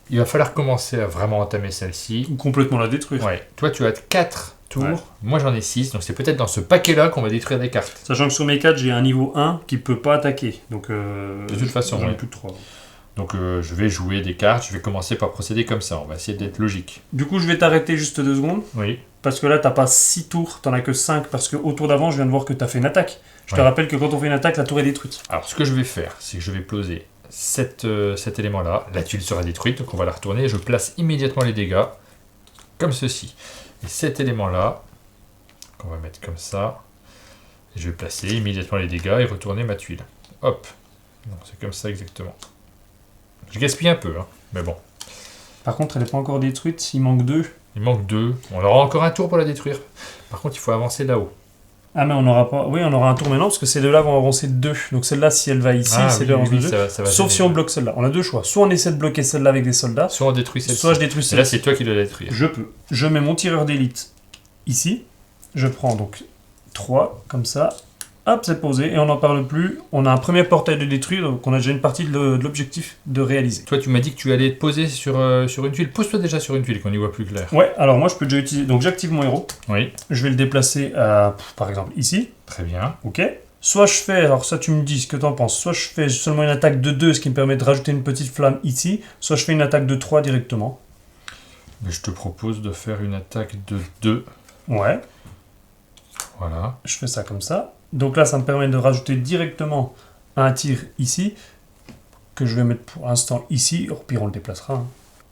Il va falloir commencer à vraiment entamer celle-ci. Ou complètement la détruire. Ouais, toi tu as 4 tours, Ouais. moi j'en ai 6, donc c'est peut-être dans ce paquet-là qu'on va détruire des cartes. Sachant que sur mes 4, j'ai un niveau 1 qui peut pas attaquer. Donc, De toute façon, j'en ai ouais. plus de 3. Donc je vais jouer des cartes, je vais commencer par procéder comme ça, on va essayer d'être logique. Du coup, je vais t'arrêter juste 2 secondes. Oui. Parce que là, t'as pas 6 tours, t'en as que 5. Parce qu'au tour d'avant, je viens de voir que t'as fait une attaque. Je te Ouais. rappelle que quand on fait une attaque, la tour est détruite. Alors ce que je vais faire, c'est que je vais poser cet élément-là, la tuile sera détruite, donc on va la retourner, et je place immédiatement les dégâts, comme ceci. Et cet élément-là, qu'on va mettre comme ça, et je vais placer immédiatement les dégâts et retourner ma tuile. Hop, non, c'est comme ça exactement. Je gaspille un peu, hein, mais bon. Par contre, elle n'est pas encore détruite, il manque 2. Il manque 2, on aura encore un tour pour la détruire. Par contre, il faut avancer là-haut. Ah, mais on aura pas. Oui, on aura un tour maintenant parce que ces deux-là vont avancer de 2. Donc celle-là, si elle va ici, c'est deux avance de 2. ça va Sauf si on bloque celle-là. On a 2 choix. Soit on essaie de bloquer celle-là avec des soldats, Soit on détruit celle-ci. soit je détruis Et là, celle-ci. c'est toi qui dois la détruire. Je peux. Je mets mon tireur d'élite ici. Je prends donc 3, comme ça. Hop, c'est posé. Et on n'en parle plus. On a un premier portail de détruire, donc on a déjà une partie de l'objectif de réaliser. Toi, tu m'as dit que tu allais te poser sur une tuile. Pose-toi déjà sur une tuile, qu'on y voit plus clair. Ouais, alors moi je peux déjà utiliser. Donc j'active mon héros. Oui, Je vais le déplacer à, par exemple, ici. très bien. Ok. Soit je fais, alors ça tu me dis ce que tu en penses, soit je fais seulement une attaque de 2, ce qui me permet de rajouter une petite flamme ici, soit je fais une attaque de 3 directement. Mais je te propose de faire une attaque de 2. Ouais, Voilà. je fais ça comme ça. Donc là, ça me permet de rajouter directement un tir ici, que je vais mettre pour l'instant ici, au pire on le déplacera. Hein.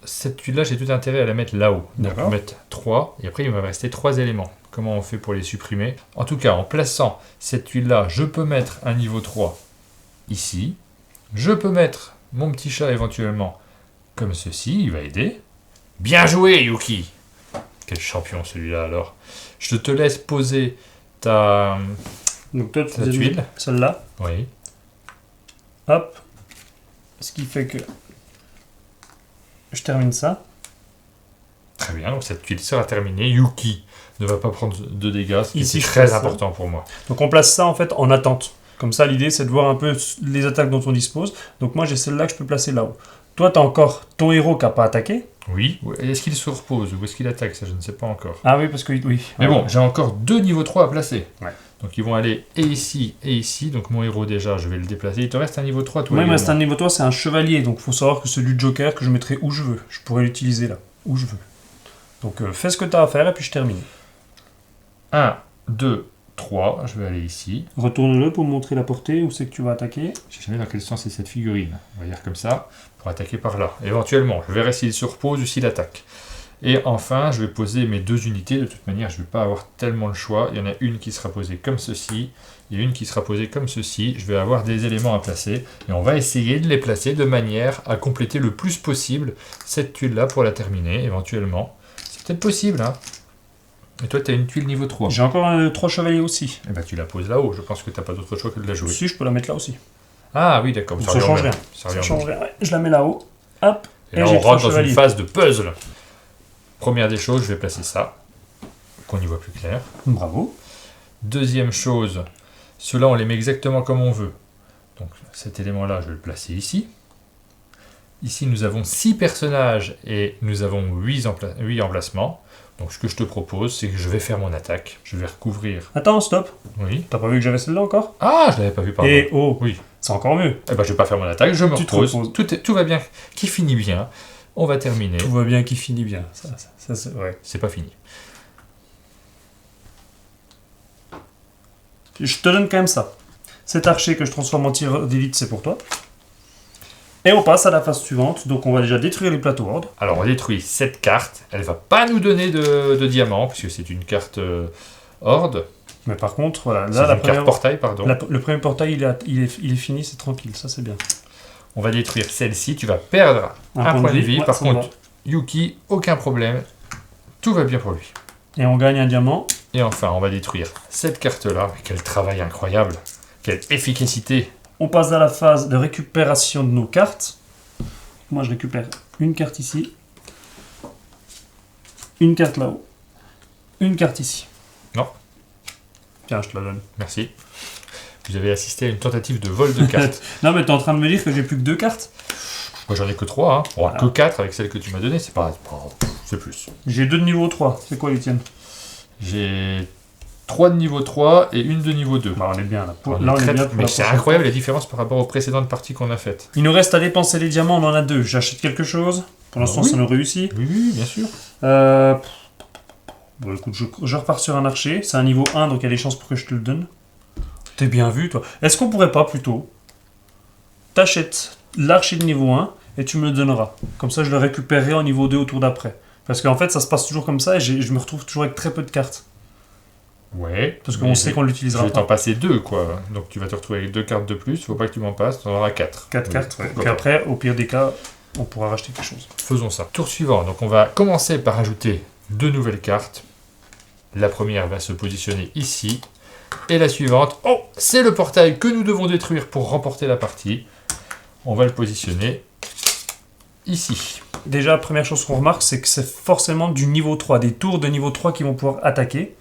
Cette tuile-là, j'ai tout intérêt à la mettre là-haut. Donc, D'accord. mettre 3, et après, il va me rester 3 éléments. Comment on fait pour les supprimer? En tout cas, en plaçant cette tuile-là, je peux mettre un niveau 3 ici. Je peux mettre mon petit chat éventuellement comme ceci, il va aider. Bien joué, Yuki! Quel champion celui-là alors. Je te laisse poser ta Donc toi, tu la dis tuile. celle-là, Oui. hop, ce qui fait que je termine ça. Très bien, donc cette tuile sera terminée. Yuki ne va pas prendre de dégâts, ce qui Ici, est je très fais ça. important pour moi. Donc on place ça en fait en attente. Comme ça, l'idée c'est de voir un peu les attaques dont on dispose. Donc moi j'ai celle-là que je peux placer là-haut. Toi, tu as encore ton héros qui n'a pas attaqué. Oui. Est-ce qu'il se repose ou est-ce qu'il attaque? Ça, je ne sais pas encore. Ah oui, parce que oui. Mais bon, j'ai encore 2 niveaux 3 à placer. Ouais. Donc ils vont aller et ici et ici. Donc mon héros déjà, je vais le déplacer. Il te reste un niveau 3, toi. Moi, il me reste également. un niveau 3, c'est un chevalier. Donc il faut savoir que celui de Joker, que je mettrai où je veux. Je pourrais l'utiliser là, où je veux. Donc fais ce que tu as à faire et puis je termine. 1, 2, 3. Je vais aller ici. Retourne-le pour montrer la portée, où c'est que tu vas attaquer. Je ne sais jamais dans quel sens est cette figurine. On va dire comme ça, pour attaquer par là. Éventuellement, je verrai s'il se repose ou s'il attaque. Et enfin, je vais poser mes 2 unités. De toute manière, je ne vais pas avoir tellement le choix. Il y en a une qui sera posée comme ceci, et une qui sera posée comme ceci. Je vais avoir des éléments à placer, et on va essayer de les placer de manière à compléter le plus possible cette tuile-là pour la terminer, éventuellement. C'est peut-être possible, hein. Et toi, tu as une tuile niveau 3. J'ai encore 3 chevaliers aussi. Eh ben, tu la poses là-haut. Je pense que tu n'as pas d'autre choix que de la jouer. Si, je peux la mettre là aussi. Ah oui, d'accord. Ça change rien. Ça Ça revient au change même. rien. Ouais, je la mets là-haut. Hop. Et là, Et on j'ai rentre dans 3 une chevaliers. phase de puzzle. Première des choses, je vais placer ça, qu'on y voit plus clair. Bravo. Deuxième chose, ceux-là, on les met exactement comme on veut. Donc cet élément-là, je vais le placer ici. Ici, nous avons 6 personnages et nous avons 8 emplacements. Donc ce que je te propose, c'est que je vais faire mon attaque. Je vais recouvrir. Attends, stop. Oui. T'as pas vu que j'avais celle-là encore? Ah, je l'avais pas vu, pardon. Et oh, Oui. C'est encore mieux. Eh ben, je vais pas faire mon attaque, je me Tu te repose. reposes. Tout va bien, qui finit bien. On va terminer. Tout va bien qui finit bien. Ça, c'est vrai. C'est pas fini. Je te donne quand même ça. Cet archer que je transforme en tireur d'élite, c'est pour toi. Et on passe à la phase suivante. Donc on va déjà détruire les plateaux horde. Alors on détruit cette carte. Elle va pas nous donner de diamants, puisque c'est une carte horde. Mais par contre, voilà, C'est là, une carte portail, pardon. le premier portail, il est fini, c'est tranquille, ça c'est bien. On va détruire celle-ci. Tu vas perdre un point de vie. Ouais, Par ça contre, va. Yuki, aucun problème. Tout va bien pour lui. Et on gagne un diamant. Et enfin, on va détruire cette carte-là. Quel travail incroyable. Quelle efficacité. On passe à la phase de récupération de nos cartes. Moi, je récupère une carte ici, une carte là-haut, une carte ici. Non. Tiens, je te la donne. Merci. Vous avez assisté à une tentative de vol de cartes. Non, mais t'es en train de me dire que j'ai plus que 2 cartes? Moi, j'en ai que 3. Hein. Bon, Ah. que 4 avec celle que tu m'as donnée. C'est plus. J'ai 2 de niveau 3. C'est quoi les tiennes? J'ai 3 de niveau 3 et une de niveau 2. Bah, on est bien là. On est Là, on est très- bien pour mais la c'est prochaine. incroyable la différence par rapport aux précédentes parties qu'on a faites. Il nous reste à dépenser les diamants, on en a 2. J'achète quelque chose. Pour l'instant, Oui. ça nous réussit. Oui, bien sûr. Bon, écoute, je repars sur un archer. C'est un niveau 1, donc il y a des chances pour que je te le donne. T'es bien vu, toi. Est-ce qu'on pourrait pas plutôt t'achètes l'archer de niveau 1 et tu me le donneras. Comme ça, je le récupérerai au niveau 2 au tour d'après. Parce qu'en fait, ça se passe toujours comme ça et je me retrouve toujours avec très peu de cartes. Ouais. Parce qu'on sait qu'on Je l'utilisera vais t'en pas. passer 2, quoi. Donc tu vas te retrouver avec 2 cartes de plus. Faut pas que tu m'en passes. Tu en auras 4. 4 cartes, ouais. Pourquoi Puis pas. après, au pire des cas, on pourra racheter quelque chose. Faisons ça. Tour suivant. Donc on va commencer par ajouter 2 nouvelles cartes. La première va se positionner ici. Et la suivante, oh, c'est le portail que nous devons détruire pour remporter la partie. On va le positionner ici. Déjà, première chose qu'on remarque, c'est que c'est forcément du niveau 3, des tours de niveau 3 qui vont pouvoir attaquer.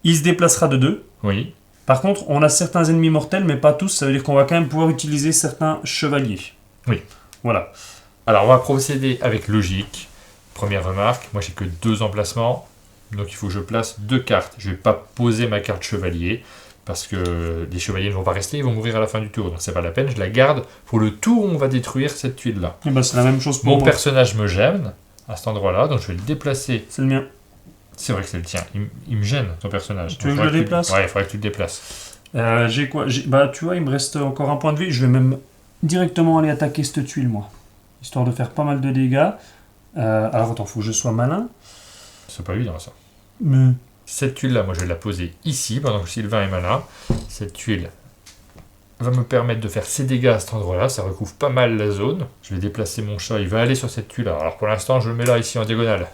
Il se déplacera de 2. Oui. Par contre, on a certains ennemis mortels, mais pas tous. Ça veut dire qu'on va quand même pouvoir utiliser certains chevaliers. Oui. Voilà. Alors on va procéder avec logique. Première remarque, moi j'ai que 2 emplacements. Donc il faut que je place 2 cartes. Je ne vais pas poser ma carte chevalier. Parce que les chevaliers ne vont pas rester, ils vont mourir à la fin du tour. Donc c'est pas la peine, je la garde pour le tour où on va détruire cette tuile-là. Et ben, c'est la même chose pour Mon moi. personnage me gêne à cet endroit-là, donc je vais le déplacer. C'est le mien. C'est vrai que c'est le tien. Il me gêne, ton personnage. Tu Donc, veux que je faudrait le déplace Ouais, il faudrait que tu le déplaces. J'ai quoi Bah, tu vois, il me reste encore un point de vie. Je vais même directement aller attaquer cette tuile, moi. Histoire de faire pas mal de dégâts. Alors, attends, faut que je sois malin. C'est pas évident ça. Mais... Cette tuile-là, moi je vais la poser ici, pendant que Sylvain est malin. Cette tuile va me permettre de faire ses dégâts à cet endroit-là. Ça recouvre pas mal la zone. Je vais déplacer mon chat, il va aller sur cette tuile-là. Alors pour l'instant, je le mets là, ici, en diagonale.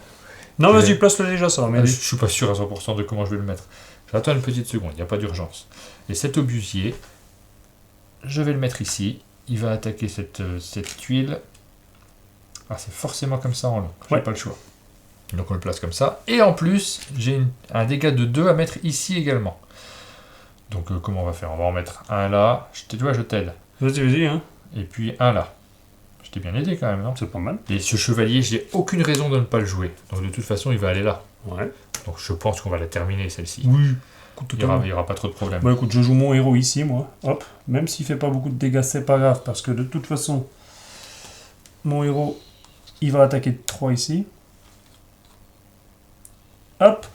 Non, Je vas-y, vais- place-le déjà, ça va Je m'aider. suis pas sûr à 100% de comment je vais le mettre. J'attends une petite seconde, il n'y a pas d'urgence. Et cet obusier, je vais le mettre ici. Il va attaquer cette tuile. Ah, c'est forcément comme ça en long. J'ai Ouais. pas le choix. Donc on le place comme ça. Et en plus, j'ai un dégât de 2 à mettre ici également. Donc comment on va faire? On va en mettre un là. Tu vois, je t'aide. Vas-y, hein. Et puis un là. Je t'ai bien aidé quand même, non? C'est pas mal. Et ce chevalier, j'ai aucune raison de ne pas le jouer. Donc de toute façon, il va aller là. Ouais. Donc je pense qu'on va la terminer celle-ci. Oui. Il y aura pas trop de problèmes. Bon, écoute, je joue mon héros ici, moi. Hop. Même s'il fait pas beaucoup de dégâts, c'est pas grave. Parce que de toute façon, mon héros, il va attaquer de 3 ici. Hop.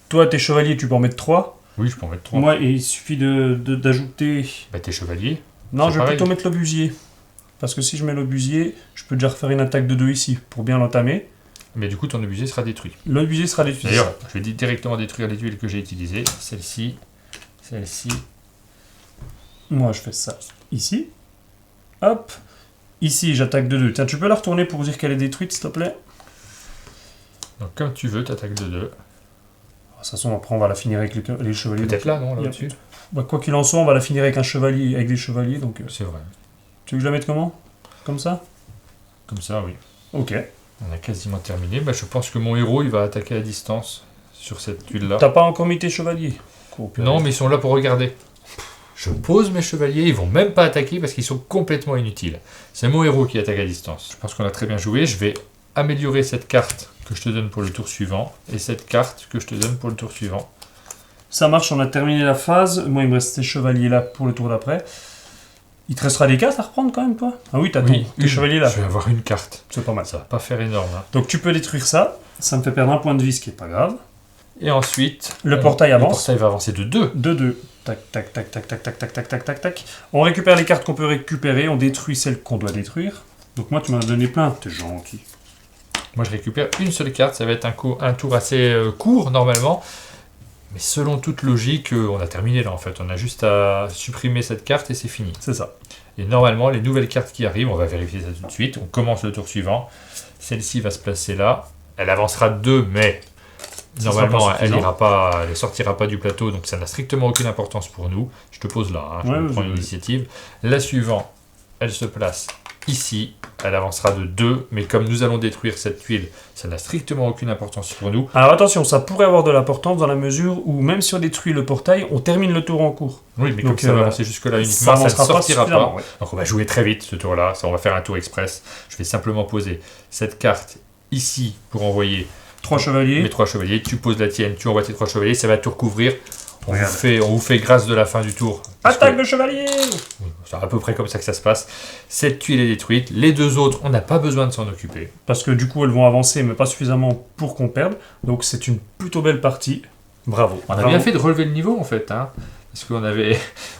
Toi, tes chevaliers, tu peux en mettre 3. Oui, je peux en mettre 3. Moi, il suffit d'ajouter... Bah, tes chevaliers. Non, C'est je vais pareil. plutôt mettre l'obusier. Parce que si je mets l'obusier, je peux déjà refaire une attaque de 2 ici, pour bien l'entamer. Mais du coup, ton obusier sera détruit. L'obusier sera détruit. D'ailleurs, je vais directement détruire les tuiles que j'ai utilisées. Celle-ci, celle-ci. Moi, je fais ça ici. Hop. Ici, j'attaque de 2. Tiens, tu peux la retourner pour dire qu'elle est détruite, s'il te plaît? Donc, comme tu veux, t'attaques de 2. De toute façon, après, on va la finir avec les chevaliers. Peut-être là, non, là il y a- au-dessus. Bah, quoi qu'il en soit, on va la finir avec un chevalier, avec des chevaliers. Donc, C'est vrai. tu veux que je la mette comment? Comme ça? Comme ça, oui. Ok. On a quasiment terminé. Bah, je pense que mon héros, il va attaquer à distance sur cette tuile-là. T'as pas encore mis tes chevaliers? Non, mais ils sont là pour regarder. Je pose mes chevaliers, ils vont même pas attaquer parce qu'ils sont complètement inutiles. C'est mon héros qui attaque à distance. Je pense qu'on a très bien joué. Je vais améliorer cette carte que je te donne pour le tour suivant et cette carte que je te donne pour le tour suivant. Ça marche, on a terminé la phase. Moi, il me reste ces chevaliers là pour le tour d'après. Il te restera des cartes à reprendre quand même, toi? Ah oui, t'as tes chevaliers là. Je vais avoir une carte. C'est pas mal. Ça va pas faire énorme. Hein. Donc tu peux détruire ça. Ça me fait perdre un point de vie, ce qui est pas grave. Et ensuite, Le portail avance. Le portail va avancer de 2. De 2. Tac, tac, tac, tac, tac, tac, tac, tac, tac, tac, tac. On récupère les cartes qu'on peut récupérer. On détruit celles qu'on doit détruire. Donc moi, tu m'en as donné plein. T'es gentil. Moi, je récupère une seule carte. Ça va être un tour assez court, normalement. Mais selon toute logique, on a terminé là, en fait. On a juste à supprimer cette carte et c'est fini. C'est ça. Et normalement, les nouvelles cartes qui arrivent, on va vérifier ça tout de suite. On commence le tour suivant. Celle-ci va se placer là. Elle avancera de 2, mais normalement, elle ne sortira pas du plateau. Donc, ça n'a strictement aucune importance pour nous. Je te pose là. Hein, je prends l'initiative. La suivante, elle se place ici. Elle avancera de 2. Mais comme nous allons détruire cette tuile, ça n'a strictement aucune importance pour nous. Alors attention, ça pourrait avoir de l'importance dans la mesure où même si on détruit le portail, on termine le tour en cours. Oui, mais donc, comme ça va avancer jusque-là uniquement, ça ne sortira pas. Ouais. Donc on va jouer très vite ce tour-là. On va faire un tour express. Je vais simplement poser cette carte ici pour envoyer 3 chevaliers. Mes 3 chevaliers. Tu poses la tienne, tu envoies tes 3 chevaliers. Ça va tout recouvrir. On vous fait grâce de la fin du tour. Attaque de chevalier! C'est à peu près comme ça que ça se passe. Cette tuile est détruite. Les 2 autres, on n'a pas besoin de s'en occuper. Parce que du coup, elles vont avancer, mais pas suffisamment pour qu'on perde. Donc c'est une plutôt belle partie. Bravo. On a bien fait de relever le niveau en fait. Hein. Parce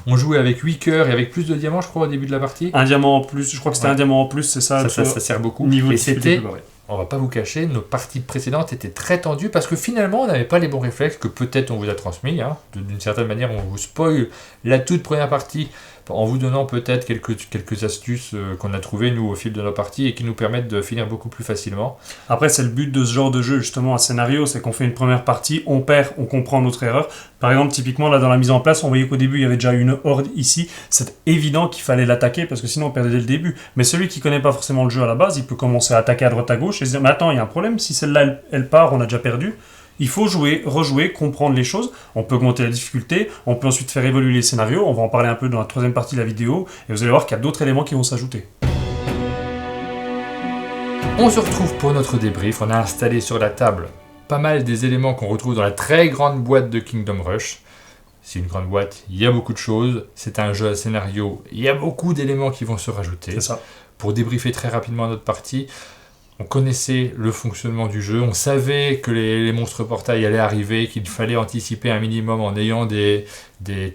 on jouait avec 8 cœurs et avec plus de diamants, je crois, au début de la partie. Un diamant en plus. Je crois que c'était un diamant en plus, c'est ça. Ça sert beaucoup. Niveau et c'était... On va pas vous cacher, nos parties précédentes étaient très tendues parce que finalement on n'avait pas les bons réflexes que peut-être on vous a transmis. Hein. D'une certaine manière, on vous spoil la toute première partie en vous donnant peut-être quelques astuces qu'on a trouvées nous au fil de nos parties et qui nous permettent de finir beaucoup plus facilement. Après, c'est le but de ce genre de jeu, justement, un scénario, c'est qu'on fait une première partie, on perd, on comprend notre erreur. Par exemple, typiquement, là, dans la mise en place, on voyait qu'au début, il y avait déjà une horde ici. C'est évident qu'il fallait l'attaquer parce que sinon, on perdait dès le début. Mais celui qui connaît pas forcément le jeu à la base, il peut commencer à attaquer à droite à gauche et se dire, mais attends, il y a un problème, si celle-là, elle part, on a déjà perdu. Il faut jouer, rejouer, comprendre les choses. On peut augmenter la difficulté, on peut ensuite faire évoluer les scénarios. On va en parler un peu dans la 3e partie de la vidéo. Et vous allez voir qu'il y a d'autres éléments qui vont s'ajouter. On se retrouve pour notre débrief. On a installé sur la table pas mal des éléments qu'on retrouve dans la très grande boîte de Kingdom Rush. C'est une grande boîte, il y a beaucoup de choses. C'est un jeu à scénario, il y a beaucoup d'éléments qui vont se rajouter. C'est ça. Pour débriefer très rapidement notre partie, on connaissait le fonctionnement du jeu, on savait que les monstres portails allaient arriver, qu'il fallait anticiper un minimum en ayant des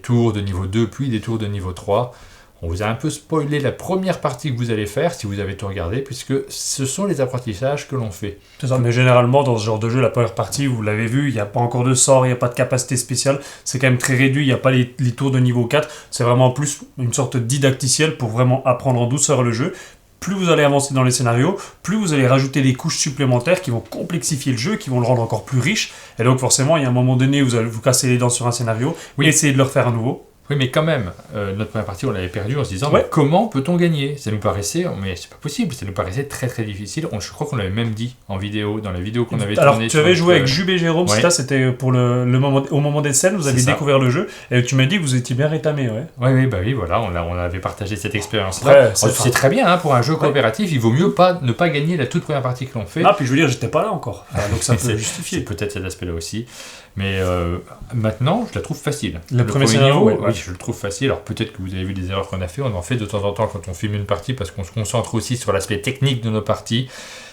tours de niveau 2 puis des tours de niveau 3. On vous a un peu spoilé la première partie que vous allez faire si vous avez tout regardé, puisque ce sont les apprentissages que l'on fait. C'est ça, mais généralement dans ce genre de jeu, la première partie, vous l'avez vu, il n'y a pas encore de sort, il n'y a pas de capacité spéciale, c'est quand même très réduit, il n'y a pas les tours de niveau 4, c'est vraiment plus une sorte de didacticiel pour vraiment apprendre en douceur le jeu. Plus vous allez avancer dans les scénarios, plus vous allez rajouter des couches supplémentaires qui vont complexifier le jeu, qui vont le rendre encore plus riche. Et donc forcément, il y a un moment donné où vous allez vous casser les dents sur un scénario, et essayer de le refaire à nouveau. Oui, mais quand même, notre première partie, on l'avait perdue en se disant mais comment peut-on gagner? Ça nous paraissait, mais c'est pas possible, ça nous paraissait très très difficile. Je crois qu'on l'avait même dit en vidéo, dans la vidéo qu'on avait tournée. Alors, tu avais joué avec Jube et Jérôme, ça c'était pour au moment des scènes, vous avez découvert le jeu, et tu m'as dit que vous étiez bien rétamé, Oui, voilà, on avait partagé cette expérience-là. C'est très bien, hein, pour un jeu coopératif, il vaut mieux ne pas gagner la toute première partie que l'on fait. Ah, puis je veux dire, j'étais pas là encore, donc ça peut justifier. C'est peut-être cet aspect-là aussi. Mais maintenant, je la trouve facile. Le premier scénario, oui, je le trouve facile. Alors peut-être que vous avez vu des erreurs qu'on a fait. On en fait de temps en temps quand on filme une partie parce qu'on se concentre aussi sur l'aspect technique de nos parties.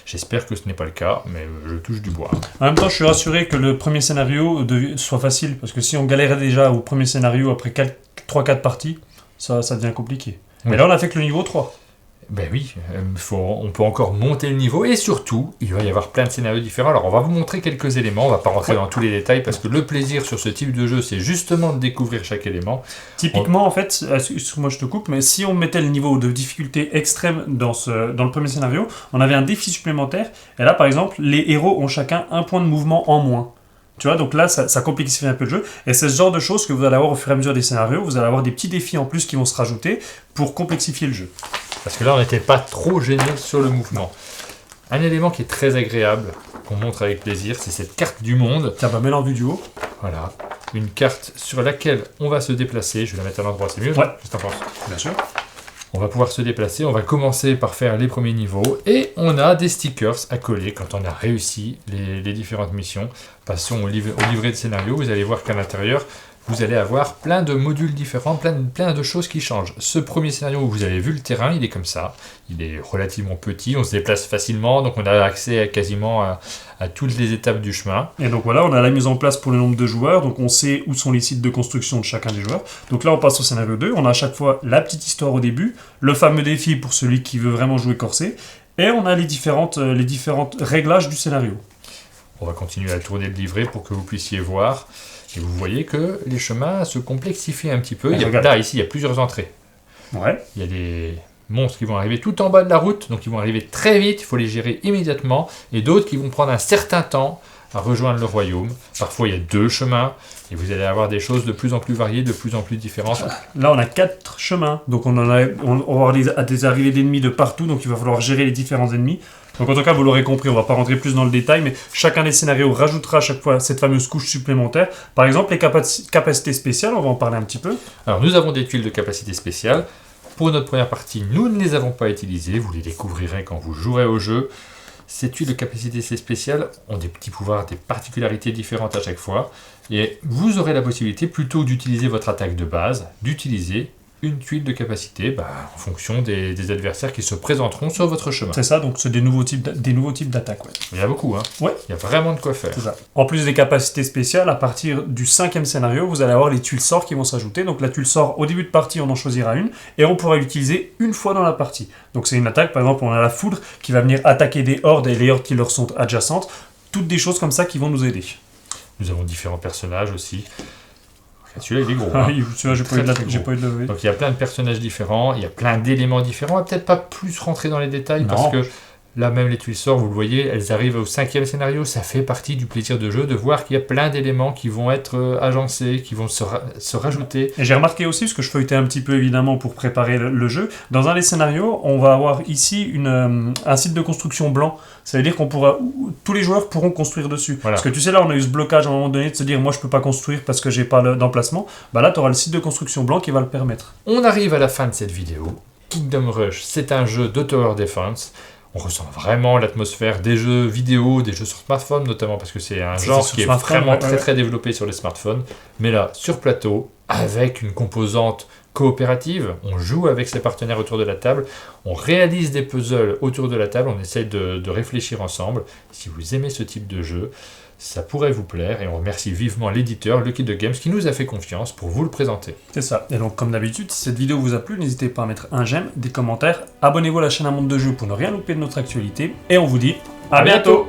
J'espère que ce n'est pas le cas, mais je touche du bois. En même temps, je suis rassuré que le premier scénario soit facile. Parce que si on galérait déjà au premier scénario après 3-4 parties, ça devient compliqué. Oui. Mais là, on a fait que le niveau 3. Ben oui, on peut encore monter le niveau et surtout, il va y avoir plein de scénarios différents. Alors on va vous montrer quelques éléments, on va pas rentrer dans tous les détails parce que le plaisir sur ce type de jeu, c'est justement de découvrir chaque élément. Typiquement, en fait, moi je te coupe, mais si on mettait le niveau de difficulté extrême dans le premier scénario, on avait un défi supplémentaire. Et là, par exemple, les héros ont chacun un point de mouvement en moins. Tu vois, donc là, ça complexifie un peu le jeu. Et c'est ce genre de choses que vous allez avoir au fur et à mesure des scénarios. Vous allez avoir des petits défis en plus qui vont se rajouter pour complexifier le jeu. Parce que là, on n'était pas trop gêné sur le mouvement. Un élément qui est très agréable, qu'on montre avec plaisir, c'est cette carte du monde. Tiens, mets-la en vue du haut. Voilà. Une carte sur laquelle on va se déplacer. Je vais la mettre à l'endroit, c'est mieux. Ouais. Qu'est-ce que t'en penses? Bien sûr. On va pouvoir se déplacer. On va commencer par faire les premiers niveaux. Et on a des stickers à coller quand on a réussi les différentes missions. Passons au livret de scénario. Vous allez voir qu'à l'intérieur, vous allez avoir plein de modules différents, plein de choses qui changent. Ce premier scénario où vous avez vu le terrain, il est comme ça. Il est relativement petit, on se déplace facilement, donc on a accès quasiment à toutes les étapes du chemin. Et donc voilà, on a la mise en place pour le nombre de joueurs, donc on sait où sont les sites de construction de chacun des joueurs. Donc là, on passe au scénario 2, on a à chaque fois la petite histoire au début, le fameux défi pour celui qui veut vraiment jouer corsé, et on a les différentes réglages du scénario. On va continuer à tourner le livret pour que vous puissiez voir. Et vous voyez que les chemins se complexifient un petit peu. Ici, il y a plusieurs entrées. Ouais. Il y a des monstres qui vont arriver tout en bas de la route, donc ils vont arriver très vite, il faut les gérer immédiatement, et d'autres qui vont prendre un certain temps à rejoindre le royaume. Parfois, il y a 2 chemins, et vous allez avoir des choses de plus en plus variées, de plus en plus différentes. Là, on a 4 chemins, donc on va avoir des arrivées d'ennemis de partout, donc il va falloir gérer les différents ennemis. Donc en tout cas, vous l'aurez compris, on va pas rentrer plus dans le détail, mais chacun des scénarios rajoutera à chaque fois cette fameuse couche supplémentaire. Par exemple, les capacités spéciales, on va en parler un petit peu. Alors, nous avons des tuiles de capacité spéciale. Pour notre première partie, nous ne les avons pas utilisées, vous les découvrirez quand vous jouerez au jeu. Ces tuiles de capacité spéciale ont des petits pouvoirs, des particularités différentes à chaque fois, et vous aurez la possibilité, plutôt d'utiliser votre attaque de base, d'utiliser une tuile de capacité en fonction des adversaires qui se présenteront sur votre chemin. C'est ça, donc c'est des nouveaux types d'attaques. Ouais. Il y en a beaucoup, hein. Ouais. Il y a vraiment de quoi faire. C'est ça. En plus des capacités spéciales, à partir du 5e scénario, vous allez avoir les tuiles sorts qui vont s'ajouter. Donc la tuile sort, au début de partie, on en choisira une, et on pourra l'utiliser une fois dans la partie. Donc c'est une attaque, par exemple, on a la foudre qui va venir attaquer des hordes et les hordes qui leur sont adjacentes. Toutes des choses comme ça qui vont nous aider. Nous avons différents personnages aussi. Celui-là, il est gros. Ah hein. oui, celui-là, j'ai pas eu de lever. Donc il y a plein de personnages différents, il y a plein d'éléments différents. On va peut-être pas plus rentrer dans les détails parce que là, même les tuiles sorts, vous le voyez, elles arrivent au 5e scénario. Ça fait partie du plaisir de jeu de voir qu'il y a plein d'éléments qui vont être agencés, qui vont se rajouter. Et j'ai remarqué aussi, parce que je feuilletais un petit peu évidemment pour préparer le jeu, dans un des scénarios, on va avoir ici un site de construction blanc. Ça veut dire tous les joueurs pourront construire dessus. Voilà. Parce que tu sais, là, on a eu ce blocage à un moment donné de se dire, moi, je peux pas construire parce que j'ai pas d'emplacement. Là, tu auras le site de construction blanc qui va le permettre. On arrive à la fin de cette vidéo. Kingdom Rush, c'est un jeu de Tower Defense. On ressent vraiment l'atmosphère des jeux vidéo, des jeux sur smartphone notamment, parce que c'est un genre qui est vraiment très développé sur les smartphones. Mais là, sur plateau, avec une composante coopérative, on joue avec ses partenaires autour de la table, on réalise des puzzles autour de la table, on essaye de réfléchir ensemble. Si vous aimez ce type de jeu, ça pourrait vous plaire, et on remercie vivement l'éditeur Lucky Duck Games qui nous a fait confiance pour vous le présenter. C'est ça. Et donc, comme d'habitude, si cette vidéo vous a plu, n'hésitez pas à mettre un j'aime, des commentaires, abonnez-vous à la chaîne Un Monde de Jeux pour ne rien louper de notre actualité, et on vous dit à bientôt.